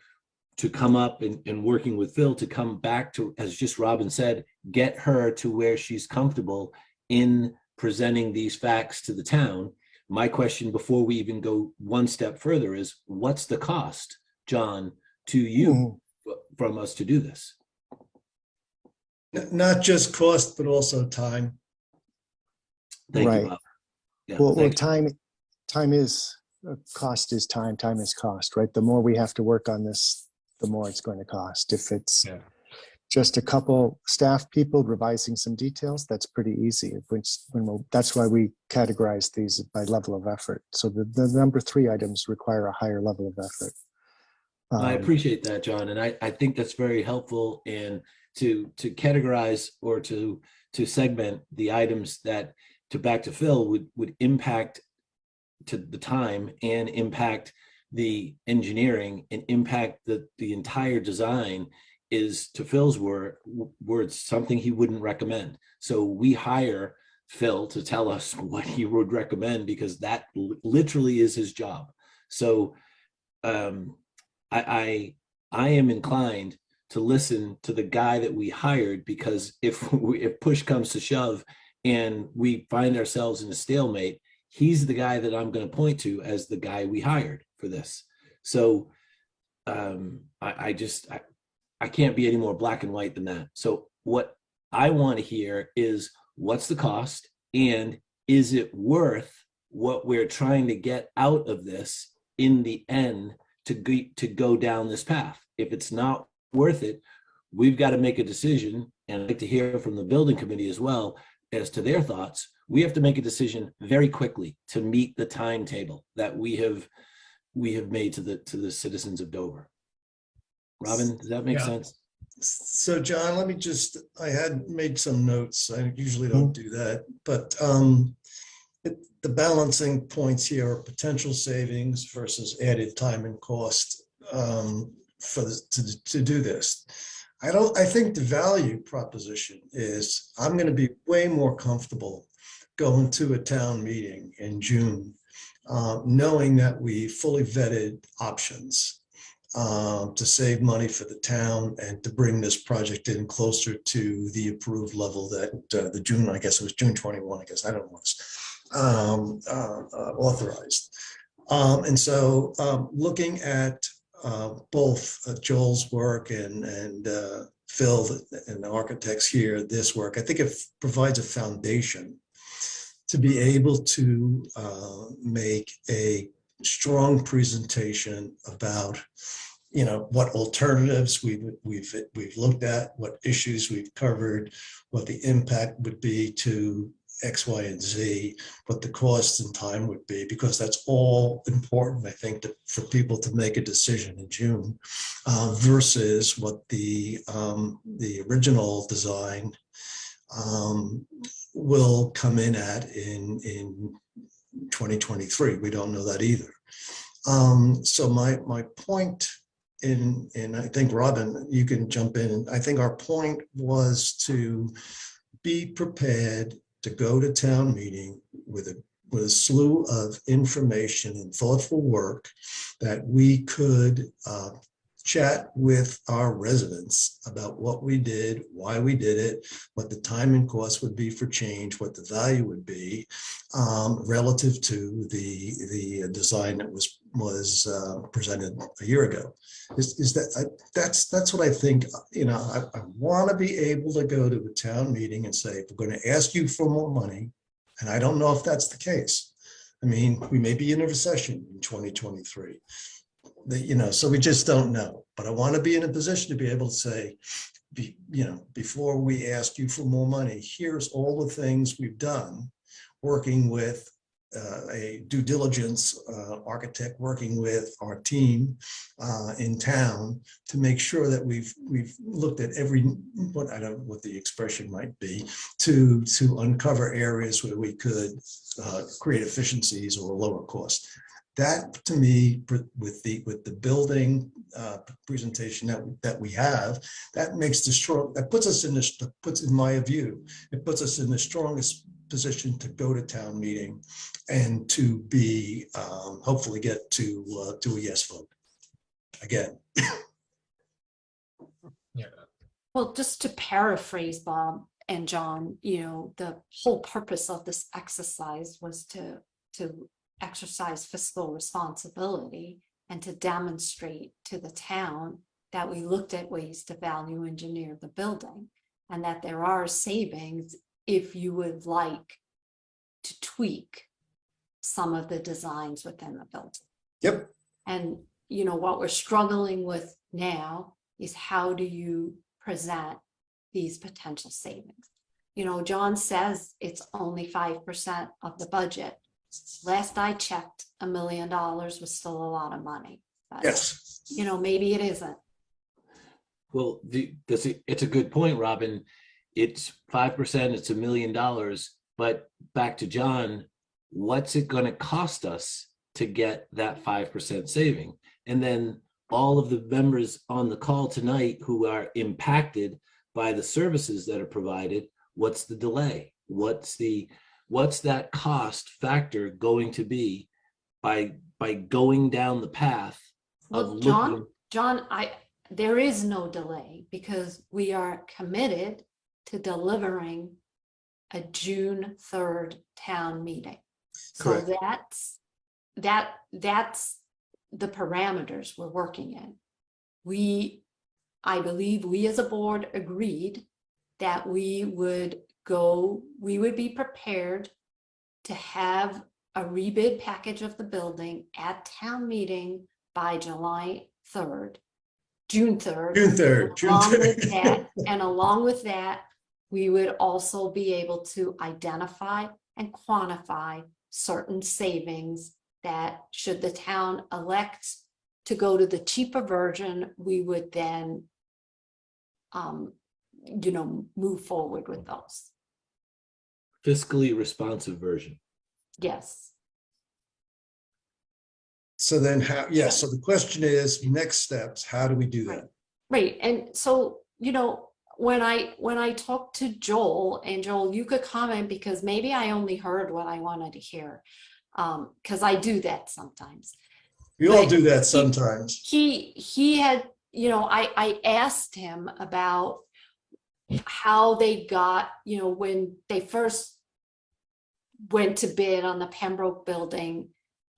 come up and working with Phil to come back to, as just Robin said, get her to where she's comfortable in presenting these facts to the town? My question before we even go one step further is, what's the cost, John, to you from us to do this? Not just cost, but also time. Thank Right. you, Bob. Yeah, Well, thanks. time is cost is time. Time is cost, right? The more we have to work on this, the more it's going to cost. If it's just a couple staff people revising some details, that's pretty easy. That's why we categorize these by level of effort. So the number 3 items require a higher level of effort. I appreciate that, John, and I think that's very helpful in to categorize or to segment the items that, to back to Phil, would impact to the time and impact the engineering and impact the entire design, is, to Phil's words, something he wouldn't recommend. So we hire Phil to tell us what he would recommend, because that literally is his job. So I am inclined to listen to the guy that we hired, because if push comes to shove and we find ourselves in a stalemate, he's the guy that I'm going to point to as the guy we hired for this. So I can't be any more black and white than that. So what I want to hear is, what's the cost, and is it worth what we're trying to get out of this in the end to go down this path? If it's not worth it, we've got to make a decision, and I'd like to hear from the building committee as well as to their thoughts. We have to make a decision very quickly to meet the timetable that we have made to the citizens of Dover. Robin, does that make sense? So John, I had made some notes. I usually don't do that, but the balancing points here are potential savings versus added time and cost to do this. I think the value proposition is, I'm going to be way more comfortable going to a town meeting in June, knowing that we fully vetted options to save money for the town and to bring this project in closer to the approved level that the June, I guess it was June 21, I guess, I don't know, was authorized. And so looking at both Joel's work and Phil and the architects here, this work, I think it provides a foundation to be able to make a strong presentation about, what alternatives we've looked at, what issues we've covered, what the impact would be to X, Y, and Z, what the cost and time would be, because that's all important, I think, for people to make a decision in June, versus what the original design will come in at in 2023. We don't know that either. So my point, and I think Robin, you can jump in. I think our point was to be prepared to go to town meeting with a slew of information and thoughtful work that we could chat with our residents about what we did, why we did it, what the time and cost would be for change, what the value would be relative to the design that was presented a year ago. That's what I think. I want to be able to go to a town meeting and say, we're going to ask you for more money. And I don't know if that's the case. I mean, we may be in a recession in 2023. So we just don't know. But I want to be in a position to be able to say, before we ask you for more money, here's all the things we've done, working with a due diligence architect, working with our team in town to make sure that we've looked at what I don't know what the expression might be, to uncover areas where we could create efficiencies or lower costs. That, to me, with the building presentation that we have, that makes puts us in my view, it puts us in the strongest position to go to town meeting and to be hopefully get to a yes vote again. Yeah. Well, just to paraphrase Bob and John, the whole purpose of this exercise was to exercise fiscal responsibility and to demonstrate to the town that we looked at ways to value engineer the building and that there are savings if you would like to tweak some of the designs within the building. Yep. And what we're struggling with now is how do you present these potential savings? John says it's only 5% of the budget. Last I checked, $1 million was still a lot of money. But, Yes. Maybe it isn't. Well, it's a good point, Robin. It's 5%, it's $1 million, but back to John, what's it going to cost us to get that 5% saving? And then all of the members on the call tonight who are impacted by the services that are provided, what's the delay? What's that cost factor going to be by going down the path of Well, John, there is no delay because we are committed to delivering a June 3rd town meeting. So Correct. that's the parameters we're working in. I believe we as a board agreed that we would be prepared to have a rebid package of the building at town meeting by June 3rd. June 3rd. And along with that, we would also be able to identify and quantify certain savings that should the town elect to go to the cheaper version, we would then move forward with those. Fiscally responsive version. Yes. So then so the question is, next steps, how do we do that? Right. And so, when I talked to Joel, and Joel, you could comment because maybe I only heard what I wanted to hear. Because I do that sometimes. We all do that sometimes. He had, I asked him about how they got, when they first went to bid on the Pembroke building,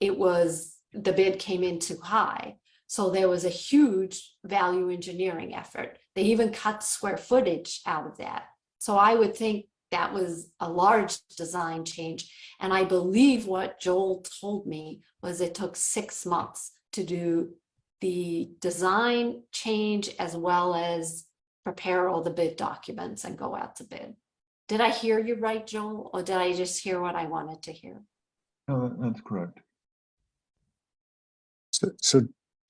the bid came in too high. So there was a huge value engineering effort. They even cut square footage out of that. So I would think that was a large design change. And I believe what Joel told me was it took 6 months to do the design change as well as prepare all the bid documents and go out to bid. Did I hear you right, Joel, or did I just hear what I wanted to hear? No, that's correct.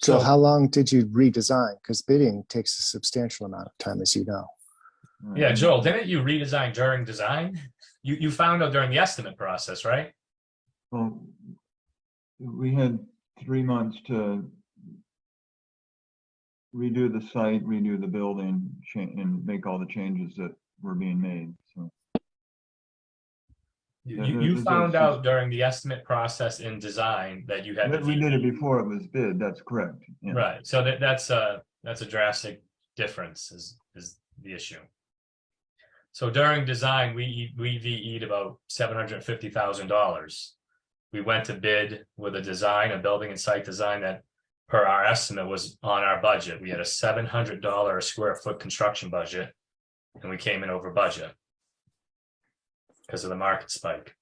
So how long did you redesign? Because bidding takes a substantial amount of time, as you know. Yeah, Joel, didn't you redesign during design? You found out during the estimate process, right? Well, we had 3 months to redo the site, redo the building, and make all the changes that were being made. So You found out during the estimate process in design that you had. we did it before it was bid. That's correct. Yeah. Right. So that's That's a drastic difference is the issue. So during design, we VE'd about $750,000. We went to bid with a design, a building and site design that per our estimate was on our budget. We had a $700 a square foot construction budget, and we came in over budget because of the market spike.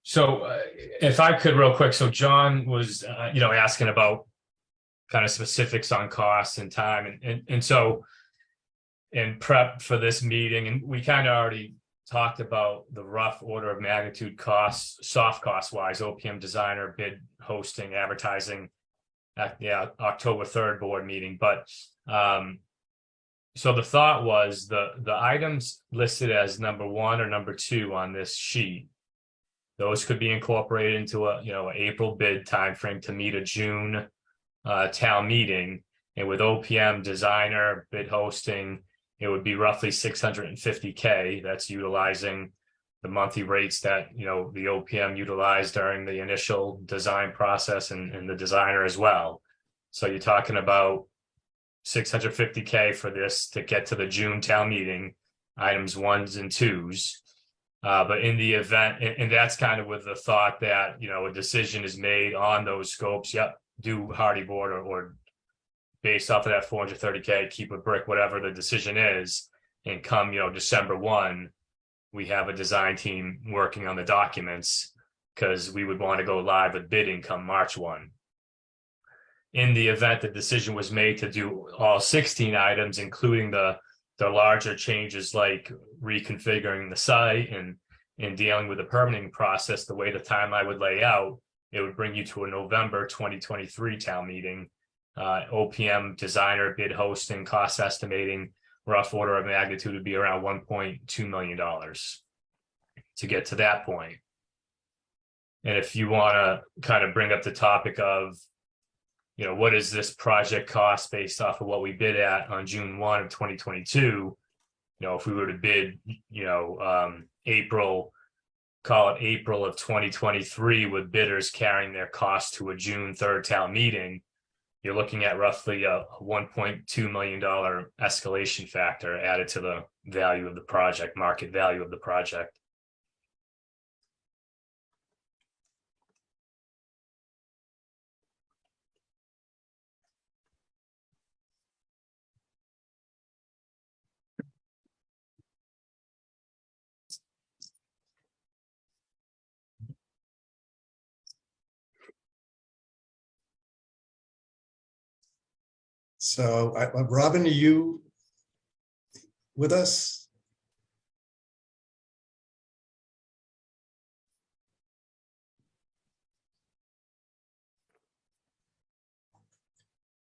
So if I could real quick, so John was, asking about kind of specifics on costs and time. And so in prep for this meeting, and we kind of already talked about the rough order of magnitude costs, soft cost wise, OPM designer, bid hosting, advertising at the October 3rd board meeting. But so the thought was the items listed as number 1 or number 2 on this sheet, those could be incorporated into a April bid timeframe to meet a June town meeting. And with OPM designer, bid hosting, it would be roughly $650K. That's utilizing the monthly rates that the OPM utilized during the initial design process and the designer as well. So you're talking about $650K for this to get to the June town meeting, items 1s and 2s. But in the event, and that's kind of with the thought that, a decision is made on those scopes. Yep, do hardy board or based off of that $430K, keep a brick, whatever the decision is. And come, December 1, we have a design team working on the documents because we would want to go live with bidding come March 1. In the event the decision was made to do all 16 items, including the larger changes like reconfiguring the site and dealing with the permitting process, the way the timeline would lay out, it would bring you to a November 2023 town meeting. OPM designer, bid hosting, cost estimating, rough order of magnitude would be around $1.2 million to get to that point. And if you want to kind of bring up the topic of, what is this project cost based off of what we bid at on June 1 of 2022? If we were to bid, April of 2023 with bidders carrying their cost to a June 3rd town meeting, you're looking at roughly a $1.2 million escalation factor added to the value of the project, market value of the project. So, Robin, are you with us?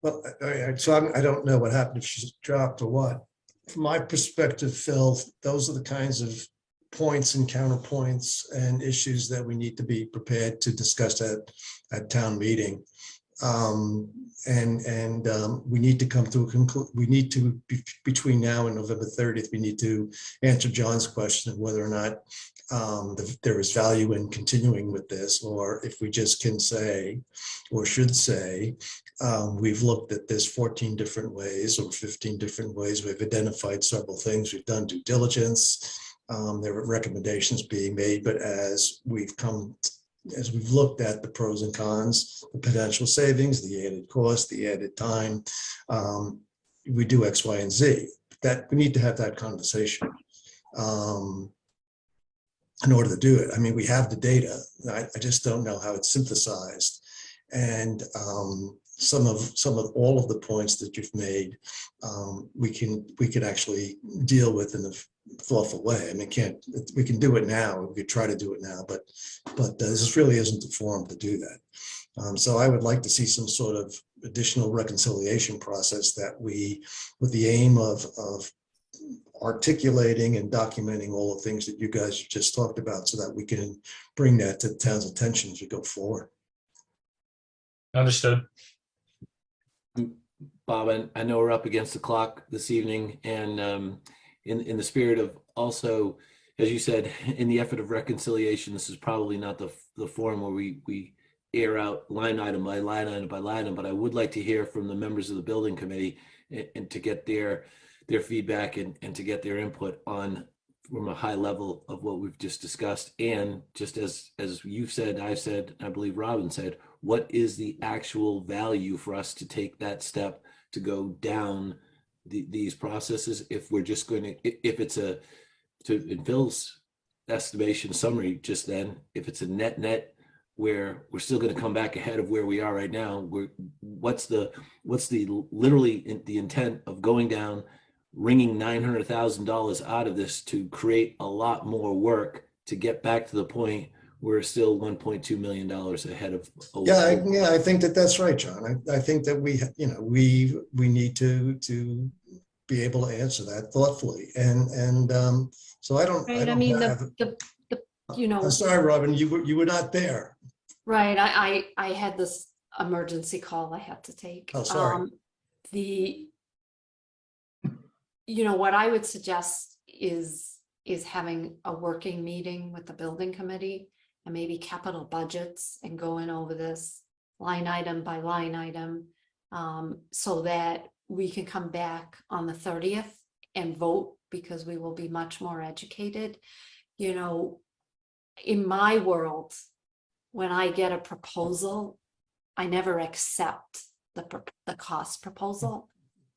Well, I don't know what happened, if she's dropped or what. From my perspective, Phil, those are the kinds of points and counterpoints and issues that we need to be prepared to discuss at town meeting. We need to come to a conclusion. We need to, between now and November 30th, we need to answer John's question of whether or not there is value in continuing with this, or if we just can say, or should say, we've looked at this 14 different ways or 15 different ways. We've identified several things. We've done due diligence. There were recommendations being made, but as we've looked at the pros and cons, the potential savings, the added cost, the added time, we do X, Y, and Z. That we need to have that conversation in order to do it. I mean, we have the data. I just don't know how it's synthesized, and some of all of the points that you've made, we can actually deal with in a thoughtful way. I mean, we can do it now. We could try to do it now, but this really isn't the forum to do that. So I would like to see some sort of additional reconciliation process that with the aim of articulating and documenting all the things that you guys just talked about, so that we can bring that to the town's attention as we go forward. Understood. Bob, I know we're up against the clock this evening, and in the spirit of also, as you said, in the effort of reconciliation, this is probably not the forum where we air out line item by line item by line item, but I would like to hear from the members of the building committee and to get their feedback and to get their input on from a high level of what we've just discussed. And just as you've said, I've said, I believe Robin said, what is the actual value for us to take that step to go down these processes? If we're just going to, if it's a, in Phil's estimation summary just then, if it's a net where we're still going to come back ahead of where we are right now, what's the literally the intent of going down, wringing $900,000 out of this to create a lot more work to get back to the point where we're still $1.2 million ahead of. Yeah, I think that's right, John. I think that we need to be able to answer that thoughtfully. And so I don't have. I'm sorry, Robin, you were not there. Right, I had this emergency call I had to take. Oh, sorry. What I would suggest is having a working meeting with the building committee and maybe capital budgets and going over this line item by line item, so that we can come back on the 30th and vote, because we will be much more educated. In my world, when I get a proposal, I never accept the cost proposal.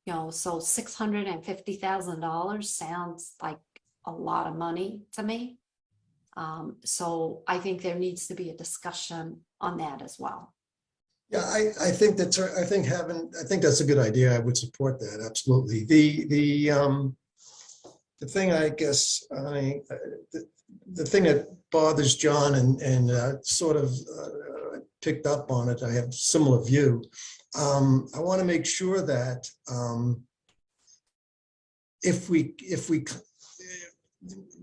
So $650,000 sounds like a lot of money to me. So I think there needs to be a discussion on that as well. Yeah, I think that's a good idea. I would support that, absolutely. The thing, I guess, the thing that bothers John and sort of picked up on it, I have a similar view. I want to make sure that if we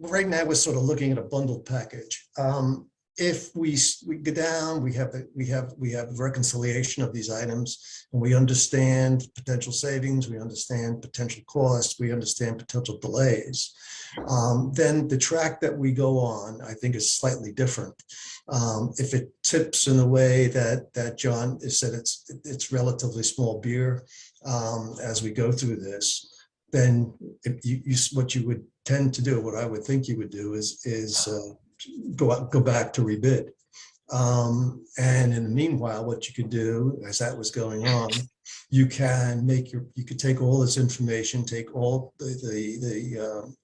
right now we're sort of looking at a bundled package. If we go down, we have reconciliation of these items, and we understand potential savings, we understand potential costs, we understand potential delays. Then the track that we go on, I think, is slightly different. If it tips in the way that John has said, it's relatively small beer as we go through this, then what you would tend to do, what I would think you would do is go back to rebid. And in the meanwhile, what you could do, as that was going on, you could take all this information, take all the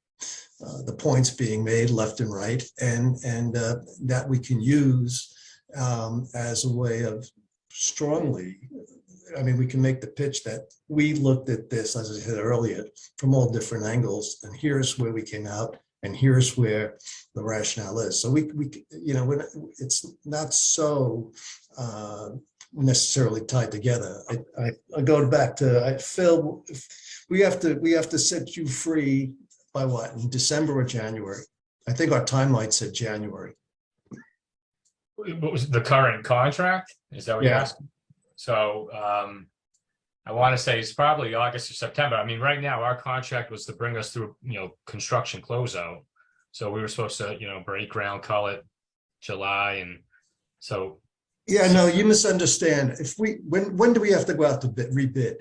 points being made left and right, and that we can use as a way of strongly, we can make the pitch that we looked at this, as I said earlier, from all different angles, and here's where we came out, and here's where the rationale is. So it's not so necessarily tied together. I go back to Phil. We have to set you free by what, in December or January? I think our timeline said January. What was the current contract? Is that what you're asking? So I want to say it's probably August or September. Right now our contract was to bring us through, construction closeout. So we were supposed to, break ground, call it July, and so. Yeah, no, you misunderstand. When do we have to go out to rebid?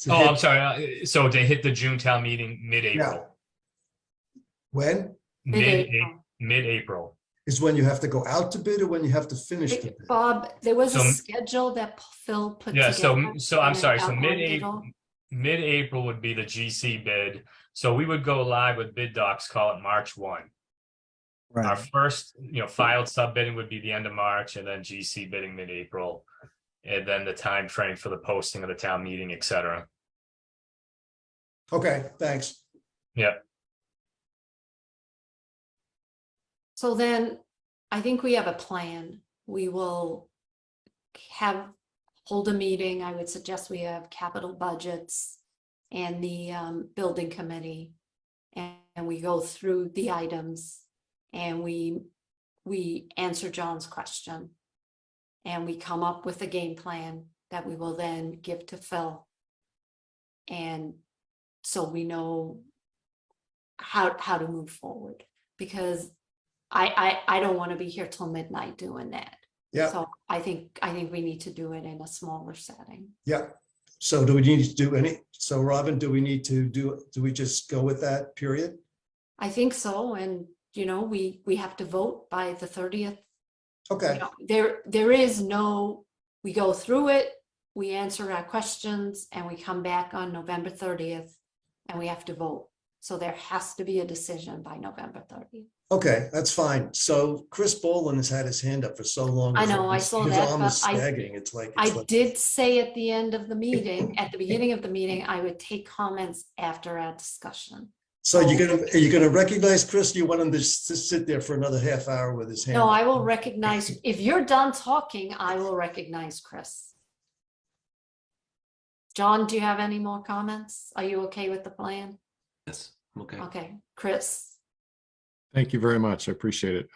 I'm sorry. So they hit the June town meeting mid-April. Yeah. When? Mid-April. Is when you have to go out to bid, or when you have to finish the bid? Bob, there was a schedule that Phil put together. So I'm sorry. So mid-April would be the GC bid. So we would go live with bid docs, call it March 1. Right. Our first, filed sub bidding would be the end of March, and then GC bidding mid-April, and then the time frame for the posting of the town meeting, et cetera. Okay, thanks. Yeah. So then I think we have a plan. We will hold a meeting. I would suggest we have capital budgets and the building committee, and we go through the items, and we answer John's question, and we come up with a game plan that we will then give to Phil. And so we know how to move forward, because I don't want to be here till midnight doing that. Yeah, So I think we need to do it in a smaller setting. yeah. So do we need to do so Robin, do we need to do we just go with that period? I think so, and we have to vote by the 30th. Okay, There is no, we go through it, we answer our questions, and we come back on November 30th, and we have to vote. So there has to be a decision by November 30th. okay, that's fine. So Chris Boland has had his hand up for so long. I know, I saw that, arm but is sagging. It's like. I did say at the end of the meeting, at the beginning of the meeting, I would take comments after our discussion. So are you gonna recognize Chris? Do you want him to sit there for another half hour with his hand? No, up? I will recognize, if you're done talking, I will recognize Chris. John, do you have any more comments? Are you okay with the plan? Yes, okay. Okay, Chris. Thank you very much. I appreciate it.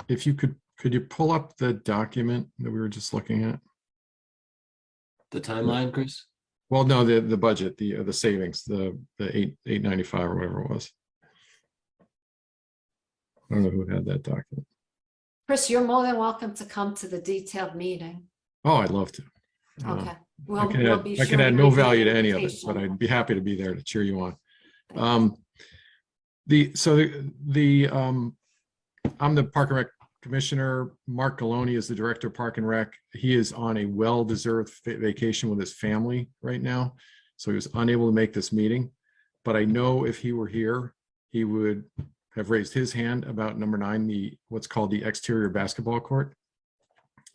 If you could you pull up the document that we were just looking at? The timeline, Chris? Well, no, the budget, the savings, the 895 or whatever it was. I don't know who had that document. Chris, you're more than welcome to come to the detailed meeting. Oh, I'd love to. Okay. I can add no value to any of it, but I'd be happy to be there to cheer you on. I'm the Park and Rec Commissioner. Mark Galoni is the Director of Park and Rec. He is on a well-deserved vacation with his family right now, so he was unable to make this meeting. But I know if he were here, he would have raised his hand about number 9, what's called the exterior basketball court.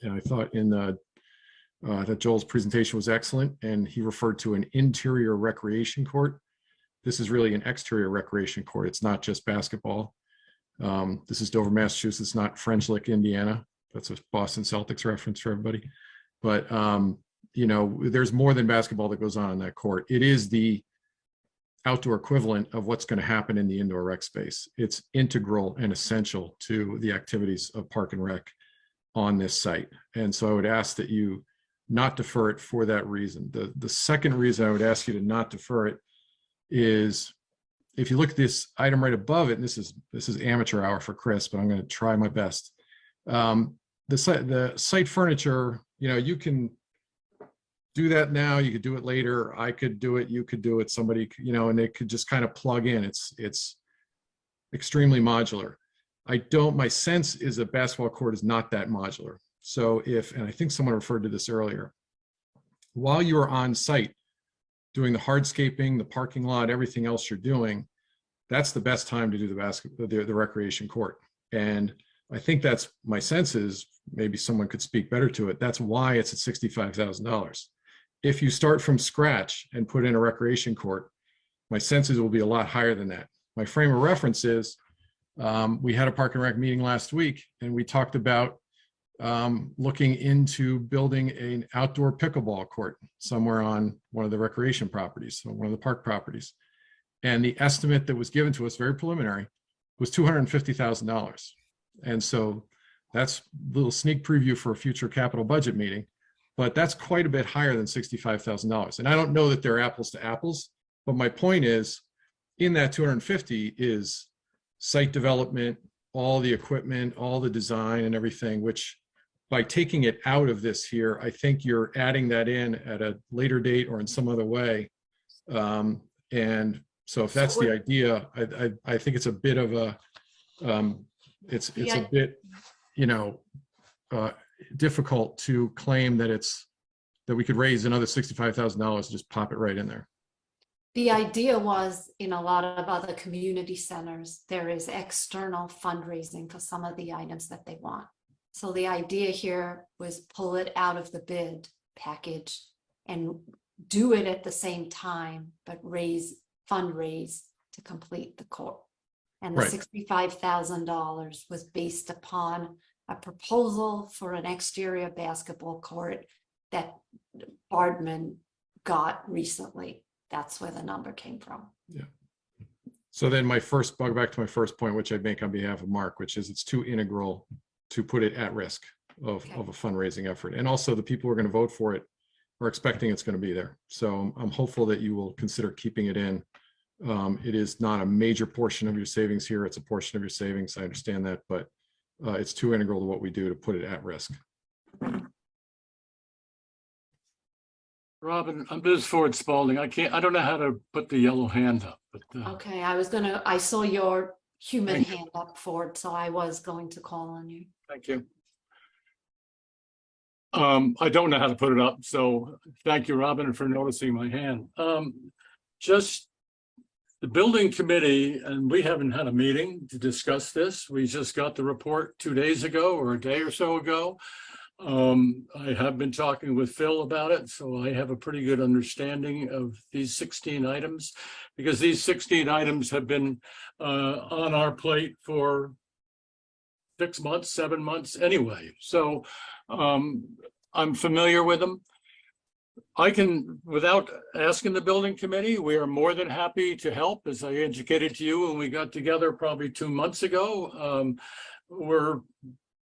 And I thought that Joel's presentation was excellent, and he referred to an interior recreation court. This is really an exterior recreation court. It's not just basketball. This is Dover, Massachusetts, not French Lick, Indiana. That's a Boston Celtics reference for everybody. But, there's more than basketball that goes on in that court. It is the outdoor equivalent of what's going to happen in the indoor rec space. It's integral and essential to the activities of Park and Rec on this site. And so I would ask that you not defer it for that reason. The second reason I would ask you to not defer it is, if you look at this item right above it, and this is amateur hour for Chris, but I'm going to try my best. The site furniture, you can do that now. You could do it later. I could do it. You could do it. Somebody, and they could just kind of plug in. It's extremely modular. My sense is a basketball court is not that modular. So and I think someone referred to this earlier, while you are on site doing the hardscaping, the parking lot, everything else you're doing, that's the best time to do the recreation court. And I think that's my sense is, maybe someone could speak better to it. That's why it's at $65,000. If you start from scratch and put in a recreation court, my senses will be a lot higher than that. My frame of reference is, we had a Park and Rec meeting last week, and we talked about looking into building an outdoor pickleball court somewhere on one of the recreation properties, so one of the park properties. And the estimate that was given to us, very preliminary, was $250,000. And so that's a little sneak preview for a future capital budget meeting, but that's quite a bit higher than $65,000. And I don't know that they're apples to apples, but my point is, in that 250 is site development, all the equipment, all the design and everything, which by taking it out of this here, I think you're adding that in at a later date or in some other way. And so if that's the idea, I think it's a bit of a, it's a bit, difficult to claim that that we could raise another $65,000 and just pop it right in there. The idea was, in a lot of other community centers, there is external fundraising for some of the items that they want. So the idea here was pull it out of the bid package and do it at the same time, but fundraise to complete the court. And the $65,000 was based upon a proposal for an exterior basketball court that Bardman got recently. That's where the number came from. Yeah. So then back to my first point, which I make on behalf of Mark, which is it's too integral to put it at risk of a fundraising effort. And also the people who are going to vote for it are expecting it's going to be there. So I'm hopeful that you will consider keeping it in. It is not a major portion of your savings here. It's a portion of your savings. I understand that, but it's too integral to what we do to put it at risk. Robin, I'm Biz Ford Spalding. I don't know how to put the yellow hand up, but Okay, I saw your human Thank you. hand up, Ford, so I was going to call on you. thank you. I don't know how to put it up, so thank you, Robin, for noticing my hand. Just the building committee, and we haven't had a meeting to discuss this. We just got the report 2 days ago or a day or so ago. I have been talking with Phil about it, so I have a pretty good understanding of these 16 items, because these 16 items have been on our plate for 6 months, 7 months anyway. So I'm familiar with them. I can, without asking the building committee, we are more than happy to help, as I indicated to you when we got together probably 2 months ago. We're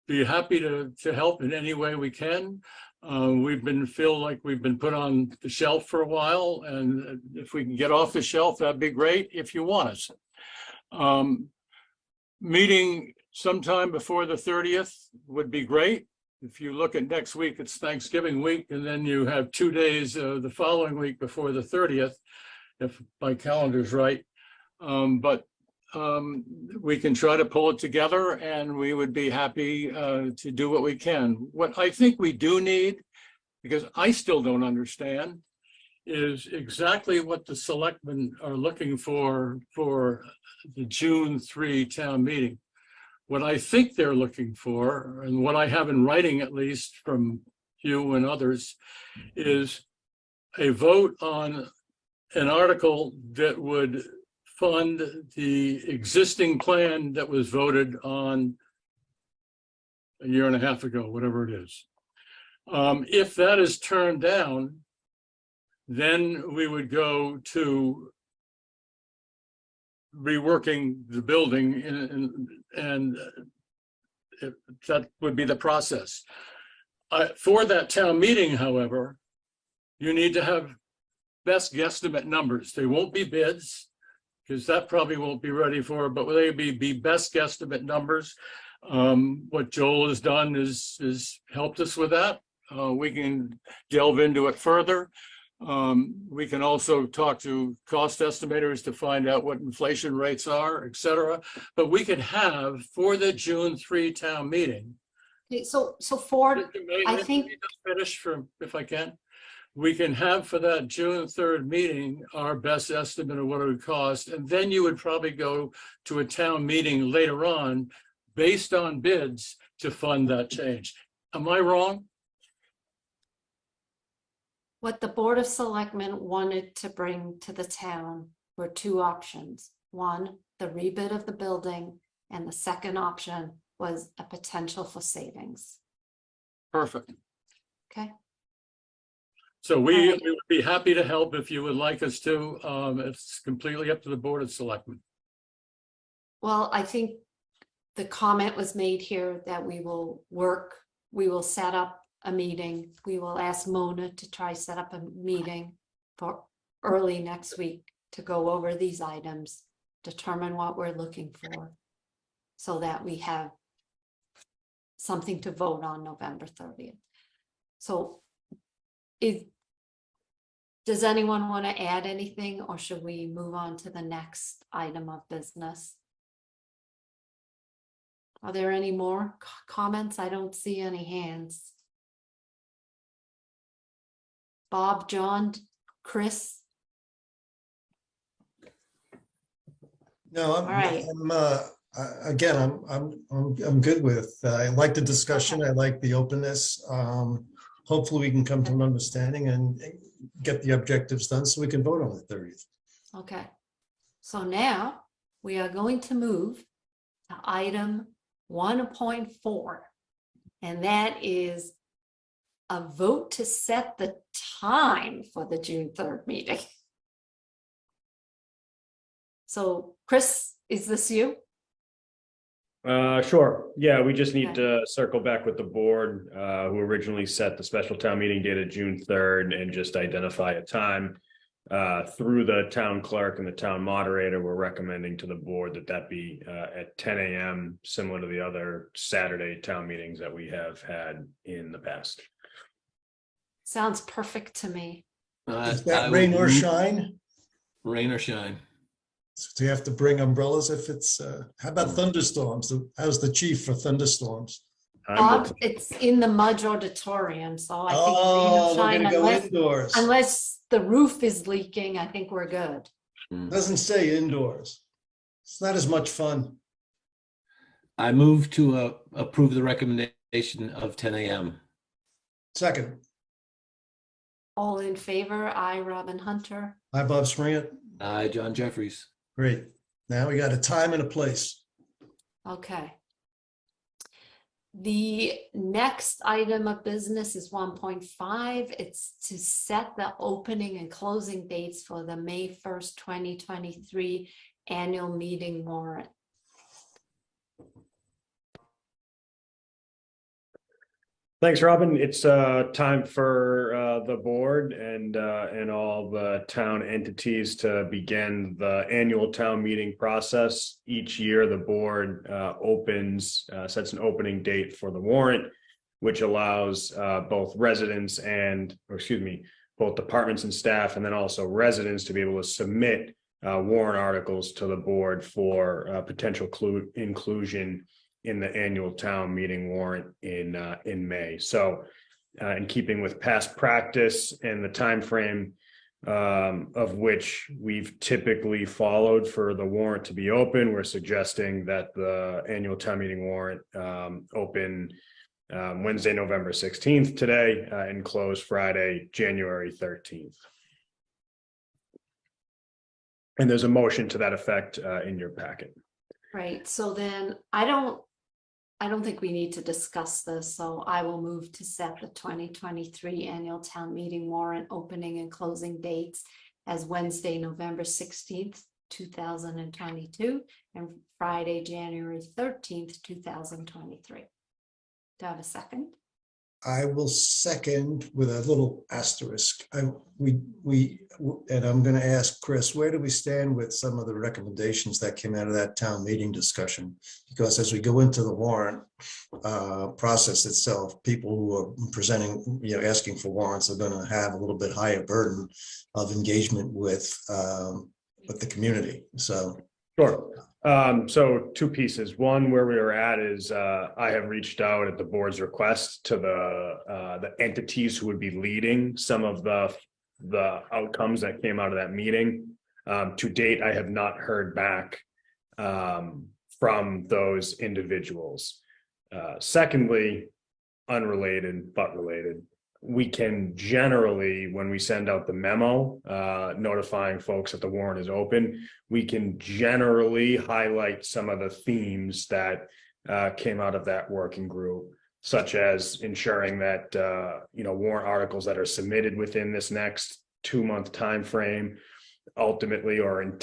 be happy to help in any way we can. Feel like we've been put on the shelf for a while, and if we can get off the shelf, that'd be great if you want us. Meeting sometime before the 30th would be great. If you look at next week, it's Thanksgiving week, and then you have 2 days the following week before the 30th, if my calendar's right. We can try to pull it together, and we would be happy to do what we can. What I think we do need, because I still don't understand, is exactly what the selectmen are looking for the June 3 town meeting. What I think they're looking for, and what I have in writing at least from you and others, is a vote on an article that would fund the existing plan that was voted on a year and a half ago, whatever it is. If that is turned down, then we would go to reworking the building, and that would be the process. For that town meeting, however, you need to have best guesstimate numbers. They won't be bids, because that probably won't be ready for, but they be best guesstimate numbers. What Joel has done is helped us with that. We can delve into it further. We can also talk to cost estimators to find out what inflation rates are, et cetera. But we could have, for the June 3 town meeting. Okay, so Ford, I think. Finish if I can. We can have for that June 3rd meeting our best estimate of what it would cost, and then you would probably go to a town meeting later on based on bids to fund that change. Am I wrong? What the Board of Selectmen wanted to bring to the town were 2 options. One, the rebid of the building, and the second option was a potential for savings. Perfect. Okay. So we would be happy to help if you would like us to. It's completely up to the Board of Selectmen. Well, I think the comment was made here that we will set up a meeting. We will ask Mona to try set up a meeting for early next week to go over these items, determine what we're looking for, so that we have something to vote on November 30th. So does anyone want to add anything, or should we move on to the next item of business? Are there any more comments? I don't see any hands. Bob, John, Chris? No, All right. I'm good with, I like the discussion. I like the openness. Hopefully we can come to an understanding and get the objectives done so we can vote on the 30th. Okay. So now we are going to move to item 1.4, and that is a vote to set the time for the June 3rd meeting. So Chris, is this you? Sure. Yeah, we just need to circle back with the board who originally set the special town meeting date of June 3rd and just identify a time. through the town clerk and the town moderator, we're recommending to the board that that be at 10 a.m., similar to the other Saturday town meetings that we have had in the past. Sounds perfect to me. Is I that will rain or move- shine? Rain or shine. So do you have to bring umbrellas if it's, how about Mm. thunderstorms? How's the chief for thunderstorms? Bob, it's in the Mudge Auditorium, so I think rain or Oh, we're shine, gonna go unless, indoors. unless the roof is leaking, I think we're good. Doesn't say indoors. It's not as much fun. I move to approve the recommendation of 10 a.m. Second, All in favor? I, Robin Hunter. hi, Bob Springett. Aye, John Jeffries. Great. Now we got a time and a place. Okay. The next item of business is 1.5. It's to set the opening and closing dates for the May 1st, 2023 annual meeting warrant. Thanks, Robin. It's time for the board and all the town entities to begin the annual town meeting process. Each year, the board sets an opening date for the warrant, which allows both residents both departments and staff, and then also residents to be able to submit warrant articles to the board for potential inclusion in the annual town meeting warrant in May. So in keeping with past practice and the time frame of which we've typically followed for the warrant to be open, we're suggesting that the annual town meeting warrant open Wednesday, November 16th today, and close Friday, January 13th. And there's a motion to that effect in your packet. Right, so then I don't think we need to discuss this, so I will move to set the 2023 annual town meeting warrant opening and closing dates as Wednesday, November 16th, 2022, and Friday, January 13th, 2023. Do I have a second? I will second with a little asterisk. And I'm going to ask Chris, where do we stand with some of the recommendations that came out of that town meeting discussion? Because as we go into the warrant process itself, people who are presenting, asking for warrants are going to have a little bit higher burden of engagement with the community. So. Sure. So two pieces. One, where we are at is I have reached out at the board's request to the entities who would be leading some of the outcomes that came out of that meeting. To date, I have not heard back from those individuals. Secondly, unrelated but related, we can generally, when we send out the memo notifying folks that the warrant is open, we can generally highlight some of the themes that came out of that working group, such as ensuring that warrant articles that are submitted within this next 2-month time frame ultimately or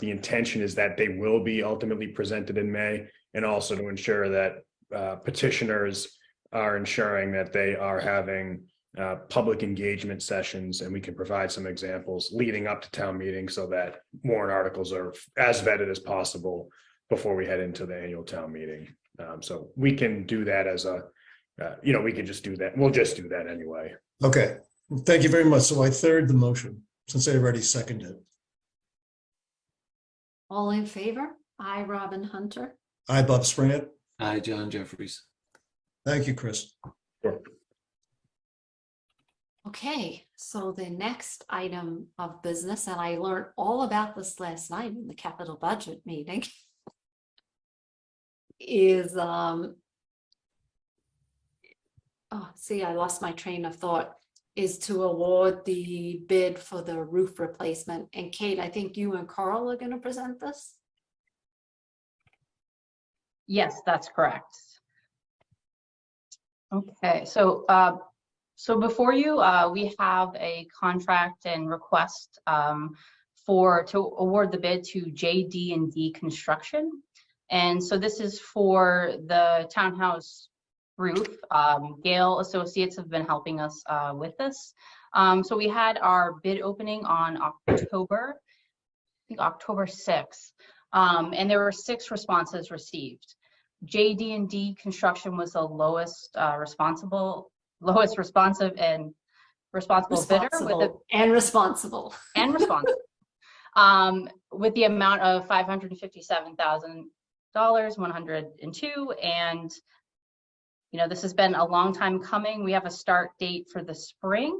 the intention is that they will be ultimately presented in May, and also to ensure that petitioners are ensuring that they are having public engagement sessions, and we can provide some examples leading up to town meeting so that warrant articles are as vetted as possible before we head into the annual town meeting. So we can do that as we can just do that. We'll just do that anyway. Okay, thank you very much. So I third the motion since I already seconded. All in favor? I, Robin Hunter. Hi, Bob Springett. Aye, John Jeffries. Thank you, Chris. Sure. Okay, so the next item of business, and I learned all about this last night in the capital budget meeting, is I lost my train of thought, is to award the bid for the roof replacement. And Kate, I think you and Carl are going to present this. Yes, that's correct. Okay, so before you, we have a contract and request to award the bid to JD&D Construction. And so this is for the townhouse roof. Gale Associates have been helping us with this. So we had our bid opening on October 6th, and there were 6 responses received. JD&D Construction was the lowest responsive and responsible bidder Responsible. with the amount of $557,102. And this has been a long time coming. We have a start date for the spring.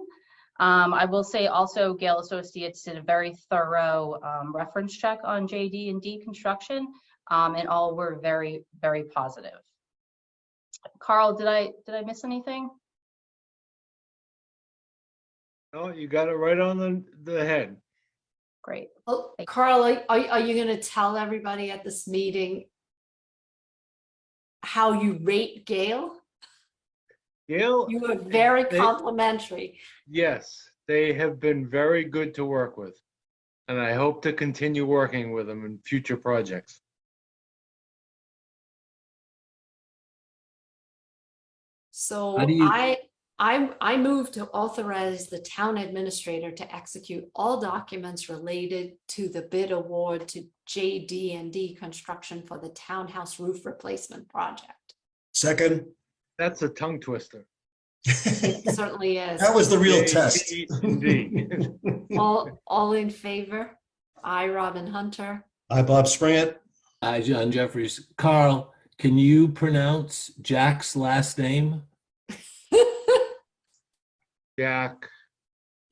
I will say also Gale Associates did a very thorough reference check on JD&D Construction, and all were very, very positive. Carl, did I miss anything? No, you got it right on the head. Great. Oh, Carl, are you going to tell everybody at this meeting how you rate Gail? Gail, You were very complimentary. yes, they have been very good to work with. And I hope to continue working with them in future projects. So How do you- I move to authorize the town administrator to execute all documents related to the bid award to JD&D Construction for the townhouse roof replacement project. Second. That's a tongue twister. It certainly is. That was the real test. Indeed. All in favor? I, Robin Hunter. Hi, Bob Springett. Hi, John Jeffries. Carl, can you pronounce Jack's last name? Jack,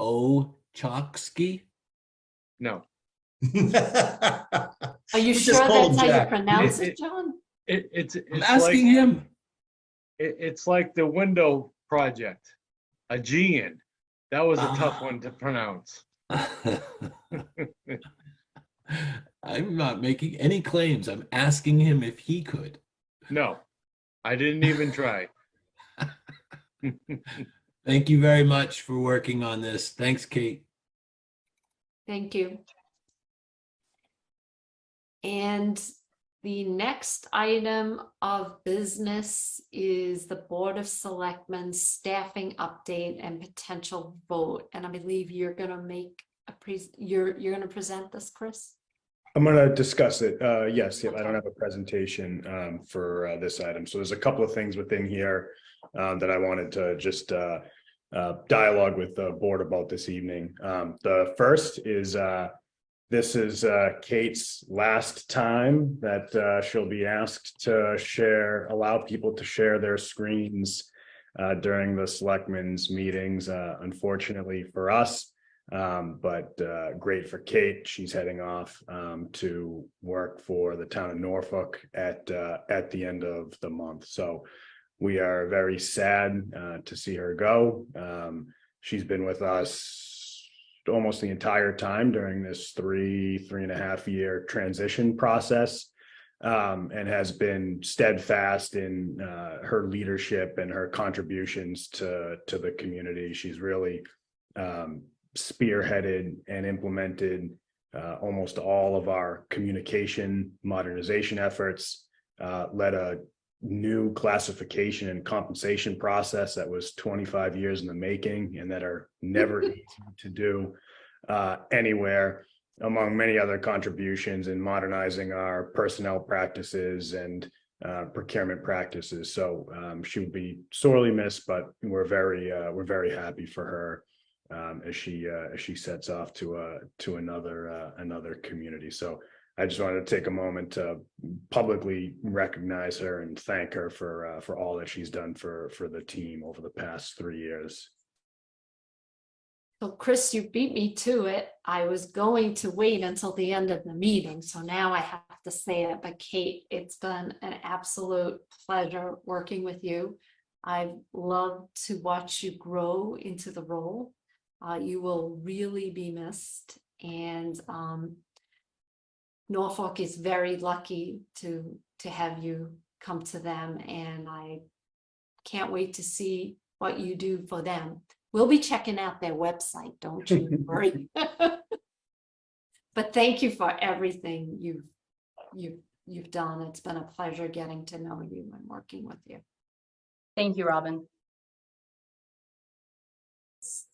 Ochowski? no. Are you We just sure call that's him how you Jack. pronounce it, John? It's I'm asking him. It's like the window project, a G in. That was a tough one to pronounce. I'm not making any claims. I'm asking him if he could. No, I didn't even try. Thank you very much for working on this. Thanks, Kate. Thank you. And the next item of business is the Board of Selectmen staffing update and potential vote. And I believe you're going to make you're going to present this, Chris? I'm going to discuss it. Yes, I don't have a presentation for this item. So there's a couple of things within here that I wanted to just dialogue with the board about this evening. The first is this is Kate's last time that she'll be asked to allow people to share their screens during the selectmen's meetings, unfortunately for us. But great for Kate. She's heading off to work for the town of Norfolk at the end of the month. So we are very sad to see her go. She's been with us almost the entire time during this 3.5 year transition process, and has been steadfast in her leadership and her contributions to the community. She's really spearheaded and implemented almost all of our communication modernization efforts, led a new classification and compensation process that was 25 years in the making and that are never easy to do anywhere, among many other contributions in modernizing our personnel practices and procurement practices. So she would be sorely missed, but we're very happy for her as she sets off to another community. So I just wanted to take a moment to publicly recognize her and thank her for all that she's done for the team over the past 3 years. So Chris, you beat me to it. I was going to wait until the end of the meeting, so now I have to say it. But Kate, it's been an absolute pleasure working with you. I've loved to watch you grow into the role. You will really be missed, and Norfolk is very lucky to have you come to them, and I can't wait to see what you do for them. We'll be checking out their website, don't you worry. But thank you for everything you've done. It's been a pleasure getting to know you and working with you. Thank you, Robin.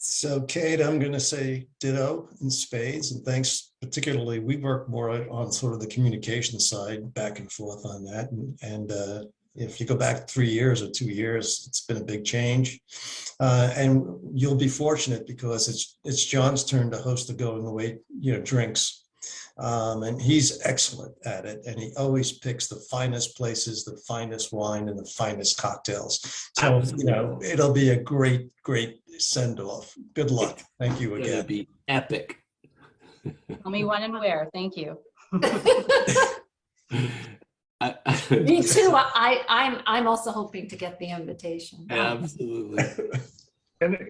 So Kate, I'm going to say ditto in spades, and thanks particularly. We work more on sort of the communication side, back and forth on that. And if you go back 3 years or 2 years, it's been a big change. And you'll be fortunate because it's John's turn to host the going away, drinks. And he's excellent at it. And he always picks the finest places, the finest wine, and the finest cocktails. So, it'll be a great, great send off. Good luck. Thank you It's gonna again. be epic. Tell me when and where. Thank you. Me too. I'm also hoping to get the invitation. Absolutely.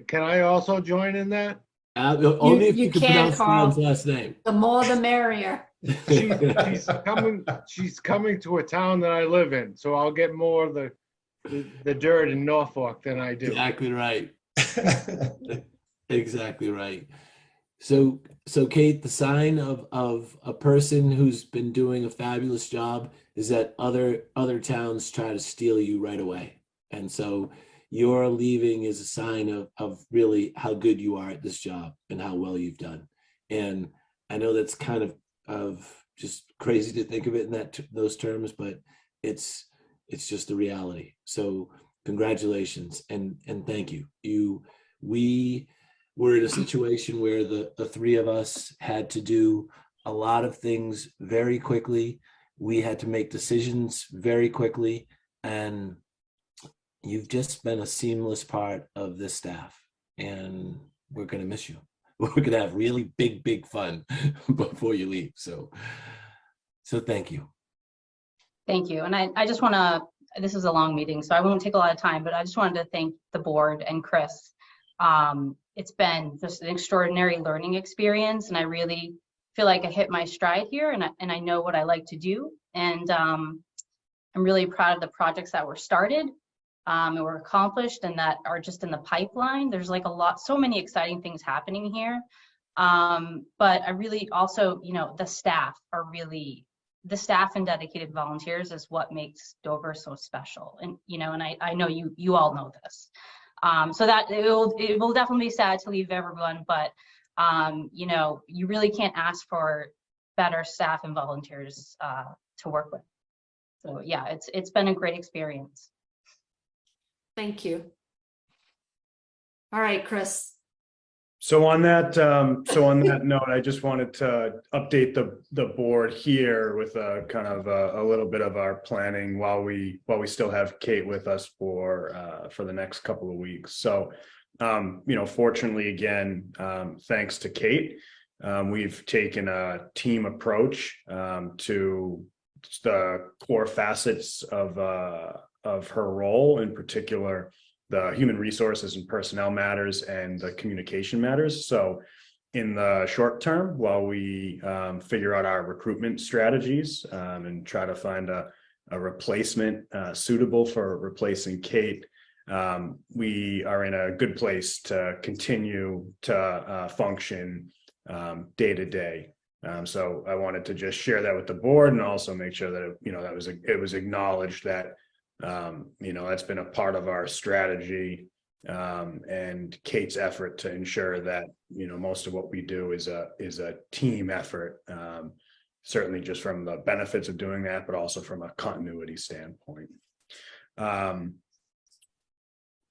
Can I also join in that? Only if you you can can, pronounce Carl. John's last name. The more the merrier. She's coming to a town that I live in, so I'll get more of the dirt in Norfolk than I do. Exactly right. Exactly right. So Kate, the sign of a person who's been doing a fabulous job is that other towns try to steal you right away. And so your leaving is a sign of really how good you are at this job and how well you've done. And I know that's kind of just crazy to think of it in those terms, but it's just the reality. So congratulations and thank you. We were in a situation where the three of us had to do a lot of things very quickly. We had to make decisions very quickly, and you've just been a seamless part of this staff, and we're going to miss you. We're going to have really big fun before you leave. So thank you. Thank you. And I just want to, this is a long meeting, so I won't take a lot of time, but I just wanted to thank the board and Chris. It's been just an extraordinary learning experience, and I really feel like I hit my stride here, and I know what I like to do. And I'm really proud of the projects that were started and were accomplished and that are just in the pipeline. There's like so many exciting things happening here. But I really also, the staff and dedicated volunteers is what makes Dover so special. And, and I know you all know this. So that it will definitely be sad to leave everyone, but you really can't ask for better staff and volunteers to work with. So yeah, it's been a great experience. Thank you. All right, Chris. So on that note, I just wanted to update the board here with a kind of a little bit of our planning while we still have Kate with us for the next couple of weeks. So, fortunately, again, thanks to Kate, we've taken a team approach to the core facets of her role, in particular the human resources and personnel matters and the communication matters. So in the short term, while we figure out our recruitment strategies and try to find a replacement suitable for replacing Kate, we are in a good place to continue to function day to day. So I wanted to just share that with the board and also make sure that it was acknowledged that that's been a part of our strategy and Kate's effort to ensure that most of what we do is a team effort, certainly just from the benefits of doing that, but also from a continuity standpoint.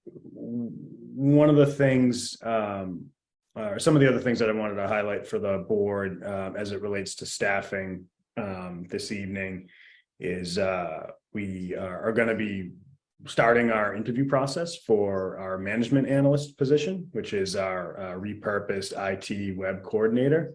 One of the things, or some of the other things that I wanted to highlight for the board as it relates to staffing this evening is we are going to be starting our interview process for our management analyst position, which is our repurposed IT web coordinator.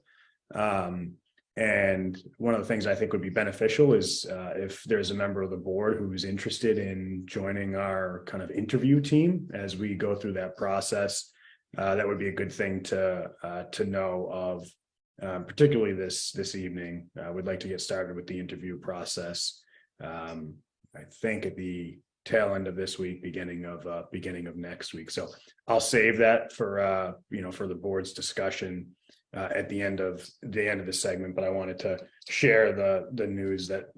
And one of the things I think would be beneficial is if there's a member of the board who's interested in joining our kind of interview team as we go through that process, that would be a good thing to know of, particularly this evening. We'd like to get started with the interview process. I think at the tail end of this week, beginning of next week. So I'll save that for for the board's discussion at the end of the segment. But I wanted to share the news that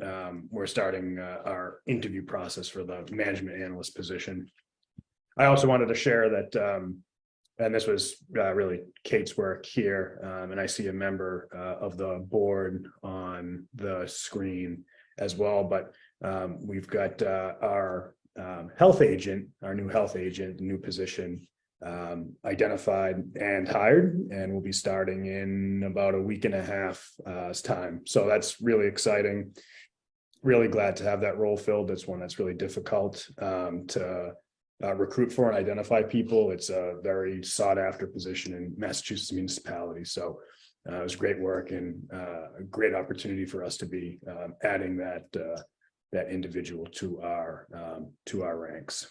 we're starting our interview process for the management analyst position. I also wanted to share that and this was really Kate's work here, and I see a member of the board on the screen as well, but we've got our health agent, our new health agent, new position identified and hired, and will be starting in about a week and a half's time. So that's really exciting. Really glad to have that role filled. It's one that's really difficult to recruit for and identify people. It's a very sought after position in Massachusetts municipalities. So it was great work and a great opportunity for us to be adding that individual to our ranks.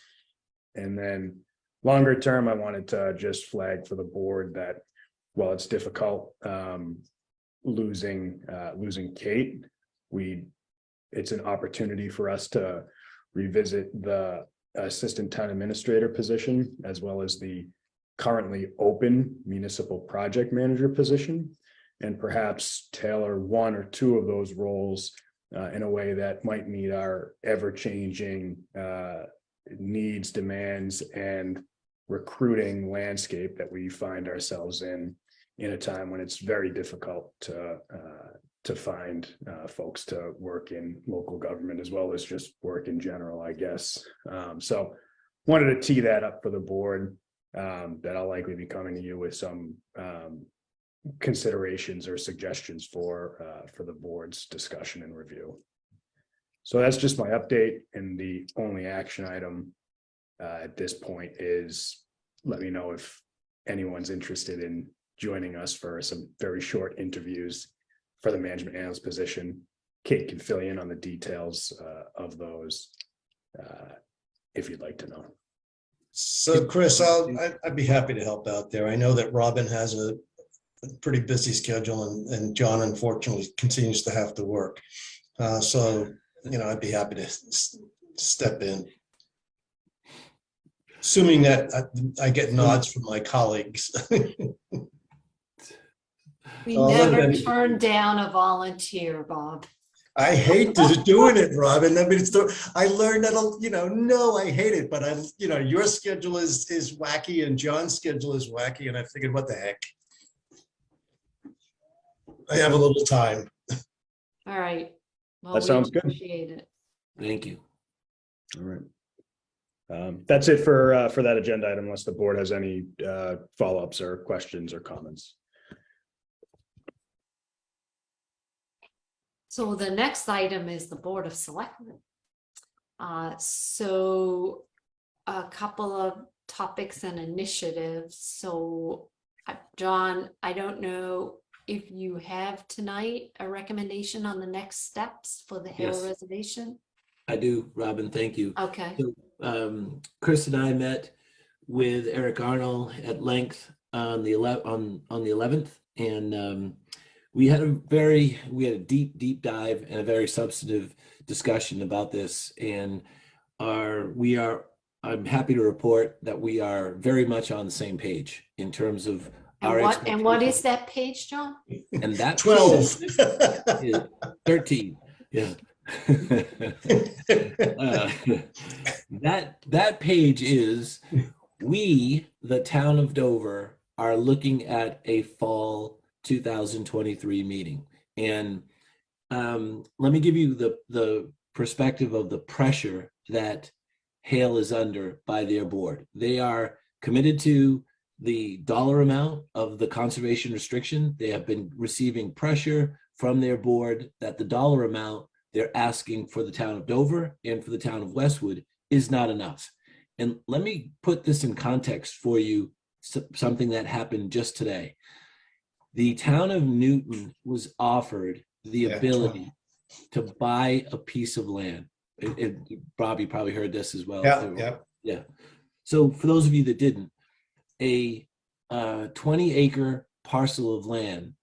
And then longer term, I wanted to just flag for the board that while it's difficult losing Kate, it's an opportunity for us to revisit the assistant town administrator position, as well as the currently open municipal project manager position, and perhaps tailor one or two of those roles in a way that might meet our ever-changing needs, demands, and recruiting landscape that we find ourselves in a time when it's very difficult to find folks to work in local government, as well as just work in general, I guess. So wanted to tee that up for the board, that I'll likely be coming to you with some considerations or suggestions for the board's discussion and review. So that's just my update, and the only action item at this point is let me know if anyone's interested in joining us for some very short interviews for the management analyst position. Kate can fill you in on the details of those if you'd like to know. So Chris, I'd be happy to help out there. I know that Robin has a pretty busy schedule, and John unfortunately continues to have to work. So, I'd be happy to step in. Assuming that I get nods from my colleagues. We never turn down a volunteer, Bob. I hate doing it, Robin. I mean, I learned that, no, I hate it, but your schedule is wacky and John's schedule is wacky. And I figured, what the heck? I have a little time. All right. Well, That sounds good. Appreciate it. Thank you. All right. That's it for that agenda item, unless the board has any follow-ups or questions or comments. So the next item is the Board of Selectmen. So a couple of topics and initiatives. So John, I don't know if you have tonight a recommendation on the next steps for the Hill Yes. Reservation. I do, Robin, thank you. Okay. So, Chris and I met with Eric Arnold at length on the 11th, and we had a deep dive and a very substantive discussion about this, and I'm happy to report that we are very much on the same page in terms of And what is that page, John? And that 12. is 13. Yeah. That page is, we, the town of Dover, are looking at a fall 2023 meeting. And let me give you the perspective of the pressure that Hale is under by their board. They are committed to the dollar amount of the conservation restriction. They have been receiving pressure from their board that the dollar amount they're asking for the town of Dover and for the town of Westwood is not enough. And let me put this in context for you, something that happened just today. The town of Newton was offered the ability to buy a piece of land. Bob, you probably heard this as well. Yeah. So for those of you that didn't, a 20-acre parcel of land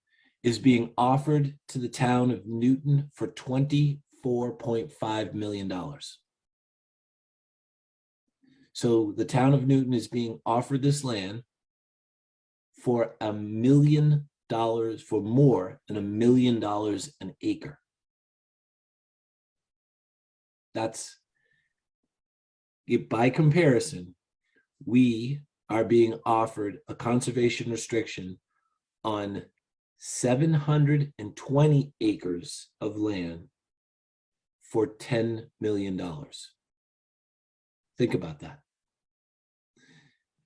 is being offered to the town of Newton for $24.5 million. So the town of Newton is being offered this land for $1 million, for more than $1 million an acre. That's, by comparison, we are being offered a conservation restriction on 720 acres of land for $10 million. Think about that.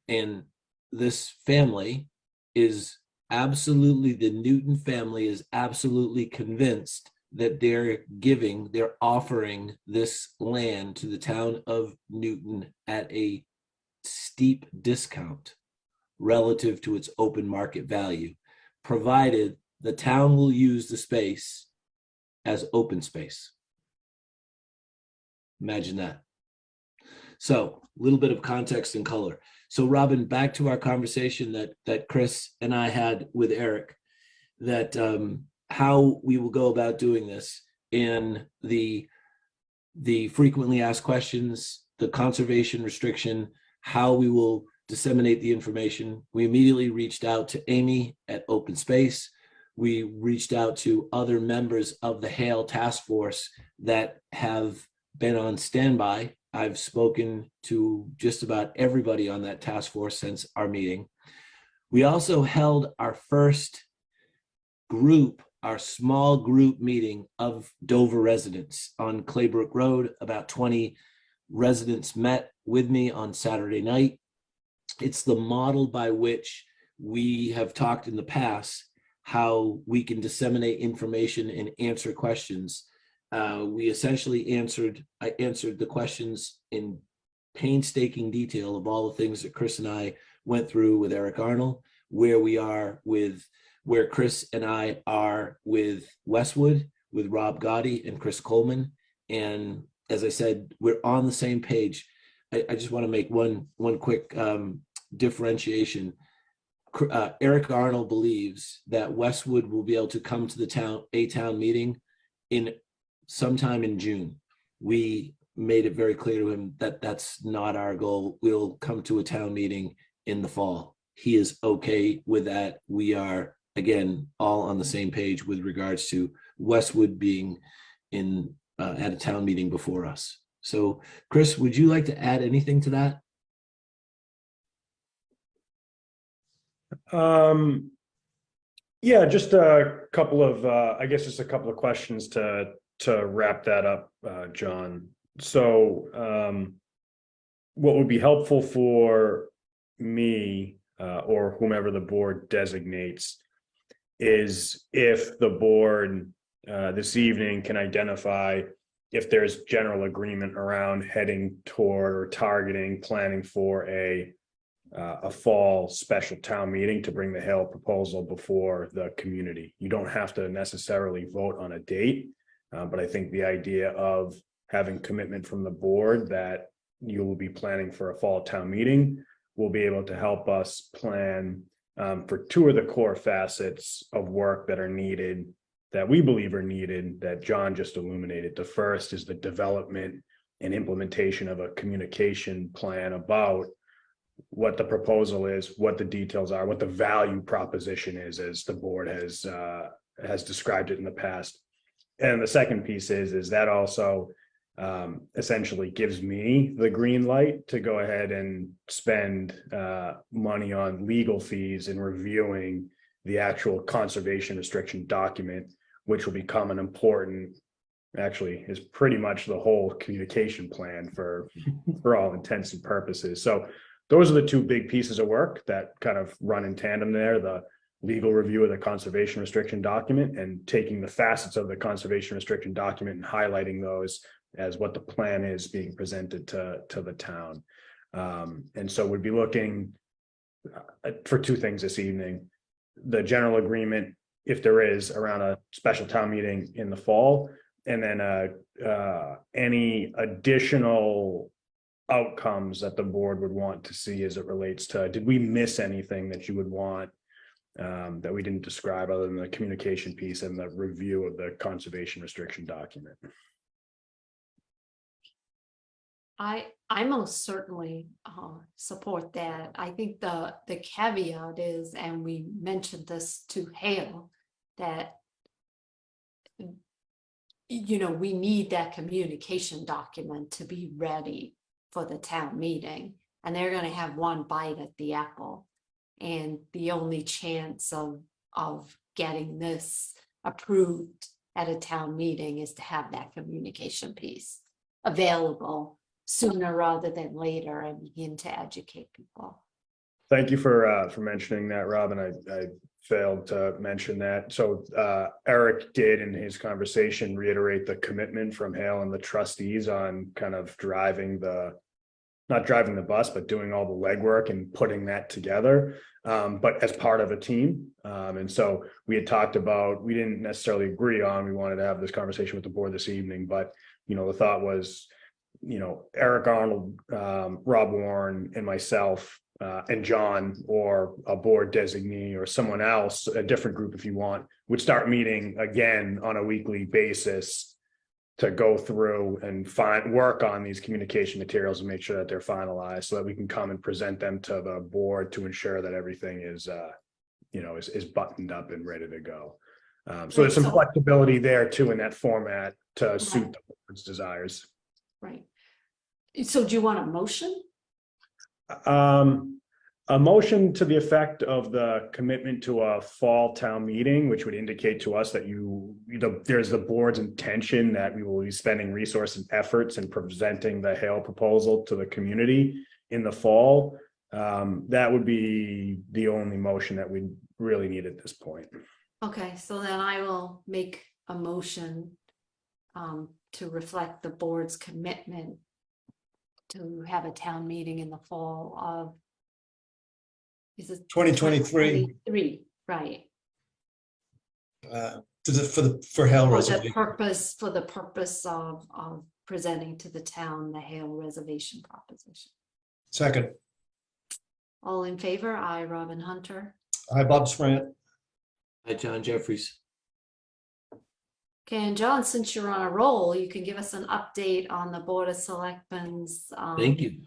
And this family is absolutely, the Newton family is absolutely convinced that they're offering this land to the town of Newton at a steep discount relative to its open market value, provided the town will use the space as open space. Imagine that. So a little bit of context and color. So Robin, back to our conversation that Chris and I had with Eric, that how we will go about doing this in the frequently asked questions, the conservation restriction, how we will disseminate the information. We immediately reached out to Amy at Open Space. We reached out to other members of the Hale Task Force that have been on standby. I've spoken to just about everybody on that task force since our meeting. We also held our first group, our small group meeting of Dover residents on Claybrook Road. About 20 residents met with me on Saturday night. It's the model by which we have talked in the past, how we can disseminate information and answer questions. We essentially I answered the questions in painstaking detail of all the things that Chris and I went through with Eric Arnold, where Chris and I are with Westwood, with Rob Gotti and Chris Coleman. And as I said, we're on the same page. I just want to make one quick differentiation. Eric Arnold believes that Westwood will be able to come to the town meeting in sometime in June. We made it very clear to him that that's not our goal. We'll come to a town meeting in the fall. He is okay with that. We are, again, all on the same page with regards to Westwood being in at a town meeting before us. So, Chris, would you like to add anything to that? Yeah, just a couple of, I guess just a couple of questions to wrap that up, John. So what would be helpful for me or whomever the board designates is if the board this evening can identify if there's general agreement around heading toward or targeting, planning for a fall special town meeting to bring the Hale proposal before the community. You don't have to necessarily vote on a date, but I think the idea of having commitment from the board that you will be planning for a fall town meeting will be able to help us plan for two of the core facets of work that are needed, that we believe are needed, that John just illuminated. The first is the development and implementation of a communication plan about what the proposal is, what the details are, what the value proposition is, as the board has described it in the past. And the second piece is that also essentially gives me the green light to go ahead and spend money on legal fees and reviewing the actual conservation restriction document, which will become an important, actually is pretty much the whole communication plan for all intents and purposes. So those are the two big pieces of work that kind of run in tandem there, the legal review of the conservation restriction document and taking the facets of the conservation restriction document and highlighting those as what the plan is being presented to the town. And so we'd be looking for two things this evening: the general agreement, if there is, around a special town meeting in the fall, and then any additional outcomes that the board would want to see as it relates to, did we miss anything that you would want that we didn't describe other than the communication piece and the review of the conservation restriction document? I most certainly support that. I think the caveat is, and we mentioned this to Hale, that we need that communication document to be ready for the town meeting. and they're gonna have one bite at the apple. And the only chance of getting this approved at a town meeting is to have that communication piece available sooner rather than later and begin to educate people. Thank you for mentioning that, Robin. I failed to mention that. So Eric did in his conversation reiterate the commitment from Hale and the trustees on kind of not driving the bus, but doing all the legwork and putting that together, but as part of a team. And so we had talked about, we didn't necessarily agree on, we wanted to have this conversation with the board this evening, but, you know, the thought was, you know, Eric Arnold, Rob Warren, and myself, and John, or a board designee or someone else, a different group if you want, would start meeting again on a weekly basis to go through and work on these communication materials and make sure that they're finalized so that we can come and present them to the board to ensure that everything is, you know, is buttoned up and ready to go. So there's some flexibility there too in that format to suit the board's desires. Right. So do you want a motion? A motion to the effect of the commitment to a fall town meeting, which would indicate to us that there's the board's intention that we will be spending resources and efforts in presenting the Hale proposal to the community in the fall. That would be the only motion that we really need at this point. Okay, so then I will make a motion to reflect the board's commitment to have a town meeting in the fall of, is it 2023. 2023, right? For Hale For Reservation. the purpose of presenting to the town the Hale Reservation proposition. Second. All in favor? I, Robin Hunter. Hi, Bob Sprant. Hi, John Jeffries. Okay, and John, since you're on a roll, you can give us an update on the Board of Selectmen's Thank you.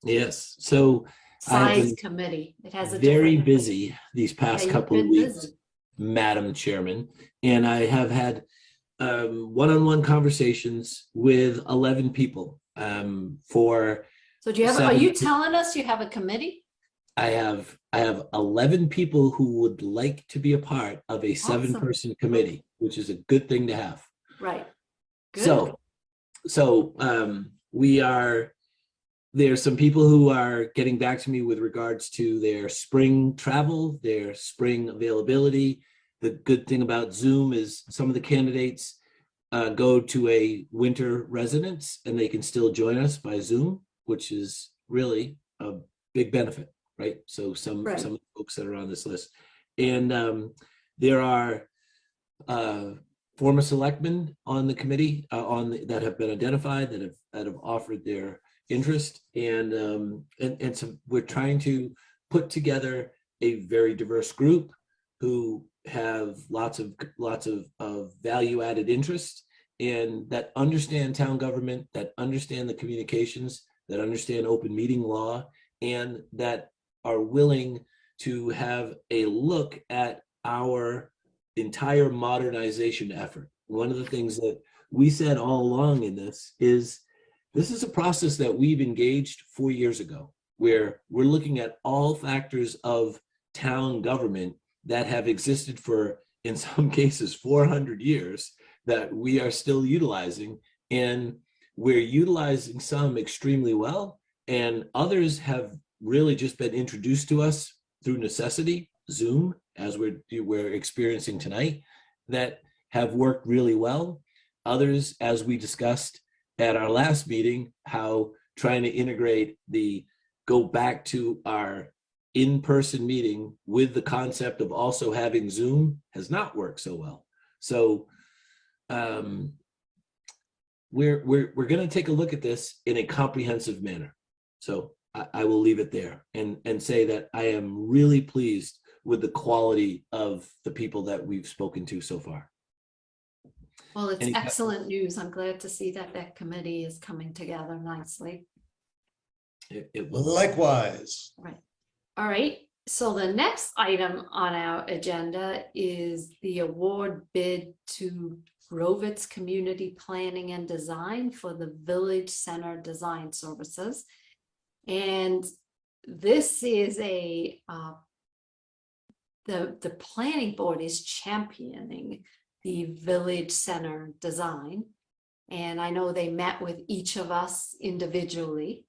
Yes, so I've size been committee. It has a very different- busy these past Yeah, you've couple of been weeks, busy. Madam Chairman, and I have had one-on-one conversations with 11 people for. So do you have, are 7 you telling us you have a committee? I have 11 people who would like to be a part of a 7-person committee, which is a good thing to have. Right. Good. So there's some people who are getting back to me with regards to their spring travel, their spring availability. The good thing about Zoom is some of the candidates go to a winter residence and they can still join us by Zoom, which is really a big benefit. Right. So some of the folks that are on this list, and there are former selectmen on the committee that have been identified that have offered their interest, and so we're trying to put together a very diverse group who have lots of value added interests and that understand town government, that understand the communications, that understand open meeting law, and that are willing to have a look at our entire modernization effort. One of the things that we said all along in this is a process that we've engaged 4 years ago, where we're looking at all factors of town government that have existed for, in some cases, 400 years that we are still utilizing. And we're utilizing some extremely well, and others have really just been introduced to us through necessity, Zoom, as we're experiencing tonight, that have worked really well. Others, as we discussed at our last meeting, how trying to integrate go back to our in-person meeting with the concept of also having Zoom has not worked so well. So we're going to take a look at this in a comprehensive manner. So I will leave it there and say that I am really pleased with the quality of the people that we've spoken to so far. Well, it's excellent news. I'm glad to see that committee is coming together nicely. It will. Likewise. Right. All right. So the next item on our agenda is the award bid to Grovitz Community Planning and Design for the Village Center Design Services. And this is the planning board is championing the village center design. And I know they met with each of us individually.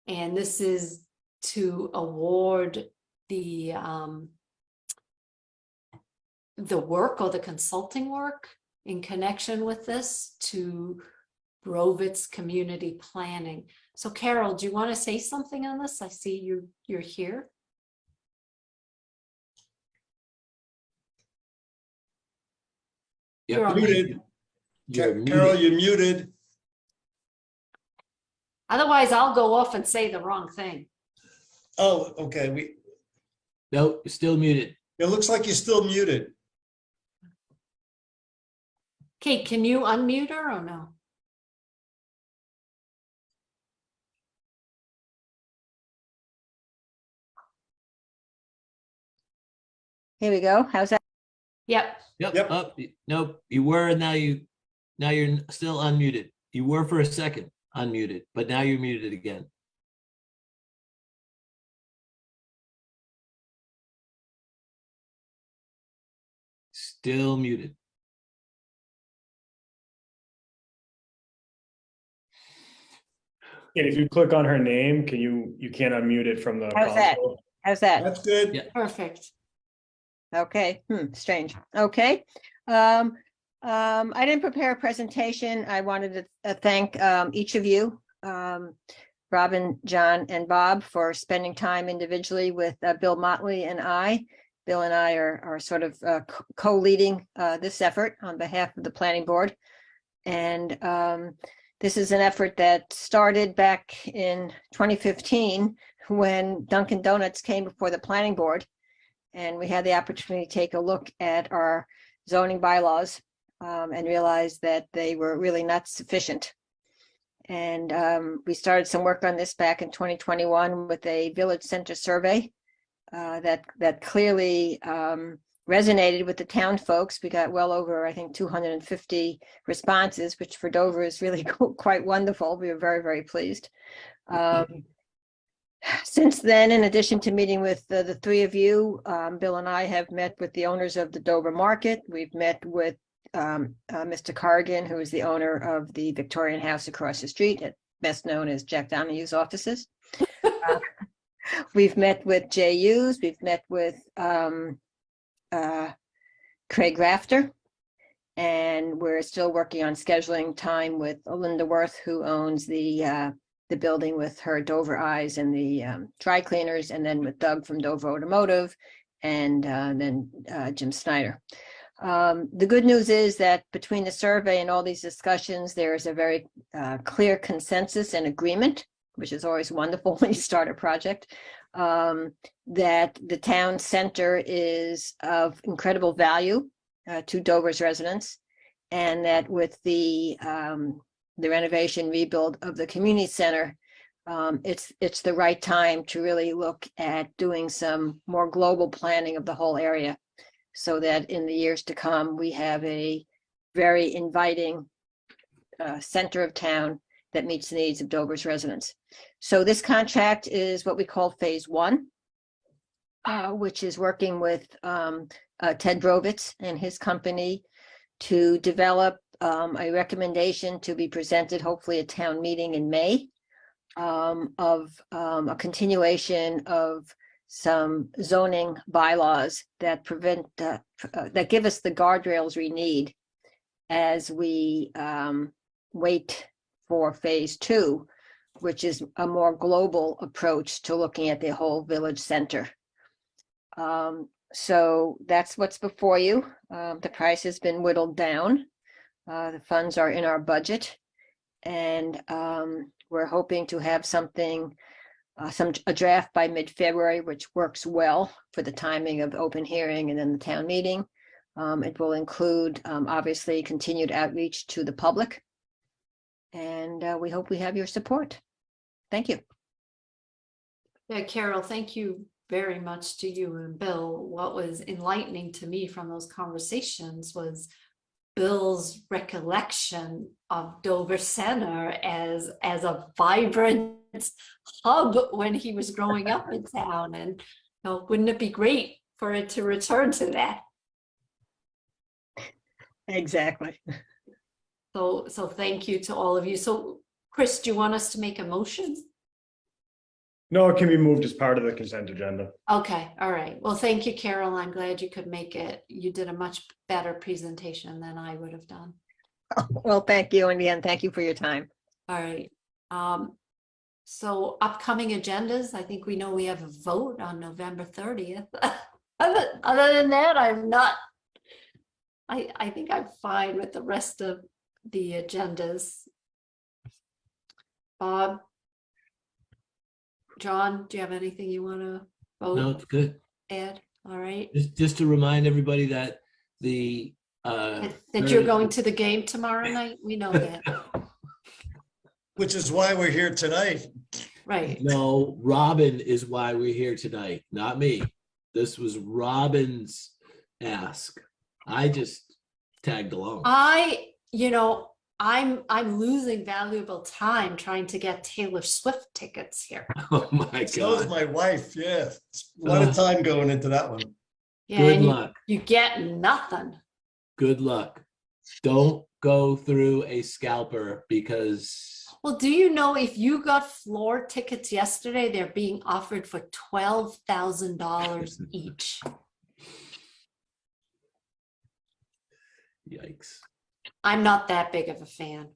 And this is to award the work or the consulting work in connection with this to Grovitz Community Planning. So Carol, do you want to say something on this? I see you're here. Yep. You're on Muted. You're Carol, muted. you're muted. Otherwise, I'll go off and say the wrong thing. Oh, okay. No, you're still muted. It looks like you're still muted. Kate, can you unmute her or no? Here we go. How's that? Yep. Yep. Up. Nope. You were, and now you're still unmuted. You were for a second unmuted, but now you're muted again. Still muted. And if you click on her name, you can't unmute it from the How's that? console. How's that? That's good. Yeah. Perfect. Okay, strange. Okay. I didn't prepare a presentation. I wanted to thank each of you, Robin, John, and Bob, for spending time individually with Bill Motley and I. Bill and I are sort of co-leading this effort on behalf of the planning board. And this is an effort that started back in 2015 when Dunkin' Donuts came before the planning board. And we had the opportunity to take a look at our zoning bylaws and realize that they were really not sufficient. And we started some work on this back in 2021 with a village center survey that clearly resonated with the town folks. We got well over, I think, 250 responses, which for Dover is really quite wonderful. We were very, very pleased. Since then, in addition to meeting with the three of you, Bill and I have met with the owners of the Dover Market. We've met with Mr. Corrigan, who is the owner of the Victorian House across the street, best known as Jack Donahue's offices. We've met with Jay Hughes. We've met with Craig Rafter. And we're still working on scheduling time with Linda Worth, who owns the building with her Dover Eyes and the dry cleaners, and then with Doug from Dover Automotive, and then Jim Snyder. The good news is that between the survey and all these discussions, there is a very clear consensus and agreement, which is always wonderful when you start a project, that the town center is of incredible value to Dover's residents, and that with the renovation rebuild of the community center, it's the right time to really look at doing some more global planning of the whole area, so that in the years to come, we have a very inviting center of town that meets the needs of Dover's residents. So this contract is what we call phase one, which is working with Ted Grovitz and his company to develop a recommendation to be presented, hopefully at town meeting in May, of a continuation of some zoning bylaws that prevent, that give us the guardrails we need as we wait for phase two, which is a more global approach to looking at the whole village center. So that's what's before you. The price has been whittled down. The funds are in our budget, and we're hoping to have something, a draft by mid-February, which works well for the timing of open hearing and then the town meeting. It will include, obviously, continued outreach to the public, and we hope we have your support. Thank you. Yeah, Carol, thank you very much to you and Bill. What was enlightening to me from those conversations was Bill's recollection of Dover Center as a vibrant hub when he was growing up in town, and wouldn't it be great for it to return to that? Exactly. So thank you to all of you. So Chris, do you want us to make a motion? No, it can be moved as part of the consent agenda. Okay, all right. Well, thank you, Carol. I'm glad you could make it. You did a much better presentation than I would have done. Well, thank you. And again, thank you for your time. All right. So upcoming agendas, I think we know we have a vote on November 30th. Other than that, I'm not, I think I'm fine with the rest of the agendas. Bob, John, do you have anything you want to vote? No, it's good. Add? All right. Just to remind everybody that the That you're going to the game tomorrow night? We know that. Which is why we're here tonight. Right. No, Robin is why we're here tonight, not me. This was Robin's ask. I just tagged along. I'm losing valuable time trying to get Taylor Swift tickets here. Oh my So is God. my wife, yeah. A lot of time going into that one. Yeah, Good and luck. you get nothing. Good luck. Don't go through a scalper because Well, do you know if you got floor tickets yesterday, they're being offered for $12,000 each. yikes. I'm not that big of a fan.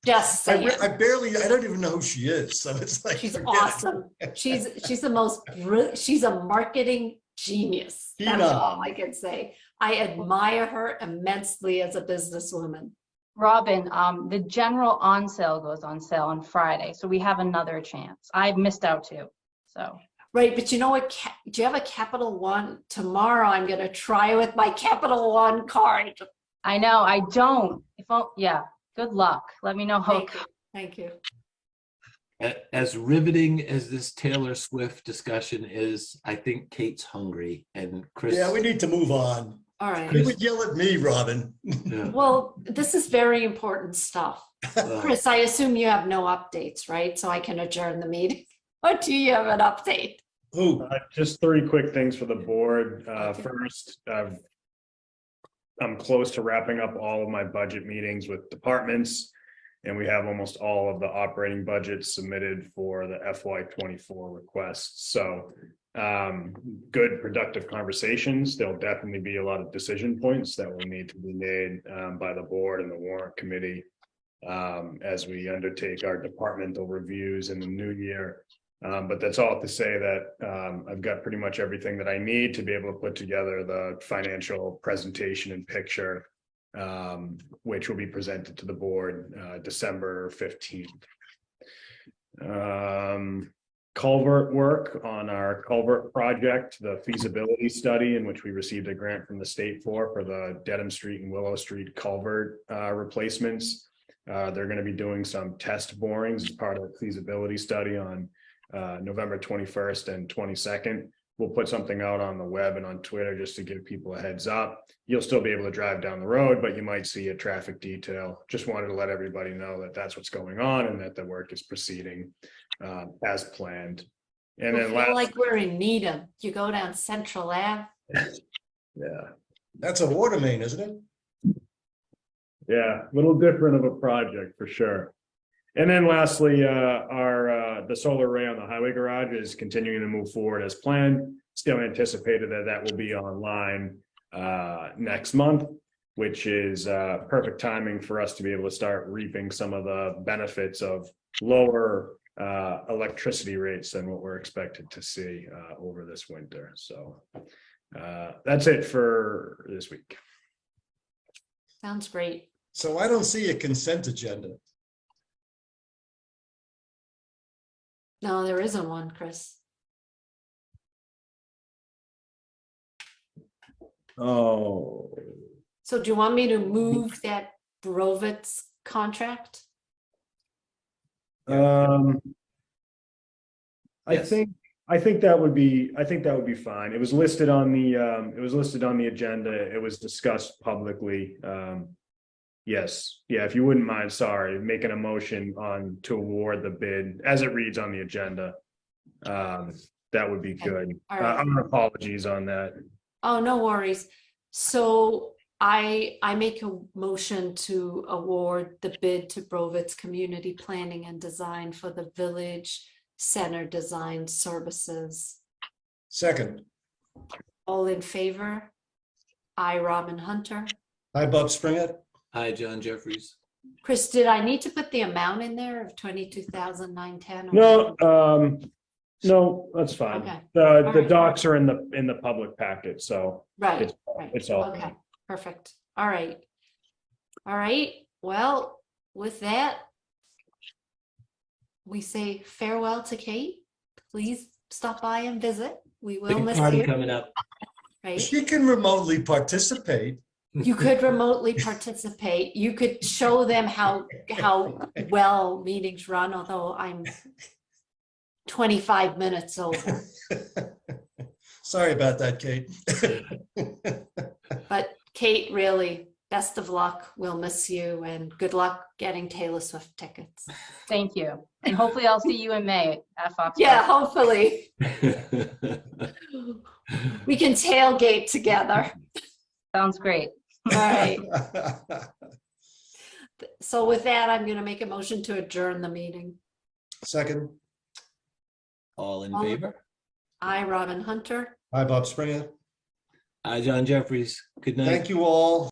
Just saying. I don't even know who she is. So it's like, She's forget it. awesome. She's the most brilliant. She's a marketing genius. That's all I can say. I admire her immensely as a businesswoman. Robin, the general on sale goes on sale on Friday, so we have another chance. I missed out too, so. Right, but you know what? Do you have a Capital One? Tomorrow I'm going to try with my Capital One card. I know, I don't. Yeah, good luck. Let me know how it goes. Thank you. As riveting as this Taylor Swift discussion is, I think Kate's hungry and Chris. Yeah, we need to move on. All right. You would yell at me, Robin. Yeah. Well, this is very important stuff. Chris, I assume you have no updates, right? So I can adjourn the meeting. Or do you have an update? Who? Just three quick things for the board. First, I'm close to wrapping up all of my budget meetings with departments, and we have almost all of the operating budgets submitted for the FY24 requests. So good productive conversations. There'll definitely be a lot of decision points that will need to be made by the board and the warrant committee as we undertake our departmental reviews in the new year. But that's all to say that I've got pretty much everything that I need to be able to put together the financial presentation and picture, which will be presented to the board December 15th. Culvert work on our culvert project, the feasibility study in which we received a grant from the state for the Dedham Street and Willow Street culvert replacements. They're going to be doing some test borings as part of the feasibility study on November 21st and 22nd. We'll put something out on the web and on Twitter just to give people a heads up. You'll still be able to drive down the road, but you might see a traffic detail. Just wanted to let everybody know that that's what's going on and that the work is proceeding as planned. And then I feel like we're in Needham. You go down Central Ave. Yeah. That's a water main, isn't it? Yeah, a little different of a project for sure. And then lastly, the solar array on the highway garage is continuing to move forward as planned. Still anticipated that will be online next month, which is perfect timing for us to be able to start reaping some of the benefits of lower electricity rates than what we're expected to see over this winter. So that's it for this week. Sounds great. So I don't see a consent agenda. No, there isn't one, Chris. Oh. So do you want me to move that Brovitz contract? I Yes. think I think that would be fine. It was listed on the agenda. It was discussed publicly. Yes, yeah, if you wouldn't mind, sorry, making a motion to award the bid as it reads on the agenda. That would be good. All right. Our apologies on that. Oh, no worries. So I make a motion to award the bid to Brovitz Community Planning and Design for the Village Center Design Services. Second. All in favor? I, Robin Hunter. Hi, Bob Springer. Hi, John Jeffries. Chris, did I need to put the amount in there of 22,910? No, that's fine. Okay. The right. docs are in the public packet, so Right, it's all. okay, perfect. All right. All right, well, with that, we say farewell to Kate. Please stop by and visit. We will Big miss party you. coming up. Right? She can remotely participate. You could remotely participate. You could show them how well meetings run, although I'm 25 minutes over. Sorry about that, Kate. But Kate, really, best of luck. We'll miss you and good luck getting Taylor Swift tickets. Thank you. And hopefully I'll see you in May at Fox. Yeah, hopefully. We can tailgate together. Sounds great. All right. So with that, I'm going to make a motion to adjourn the meeting. Second. All in favor? I, Robin Hunter. Hi, Bob Springer. Hi, John Jeffries. Good night. Thank you all.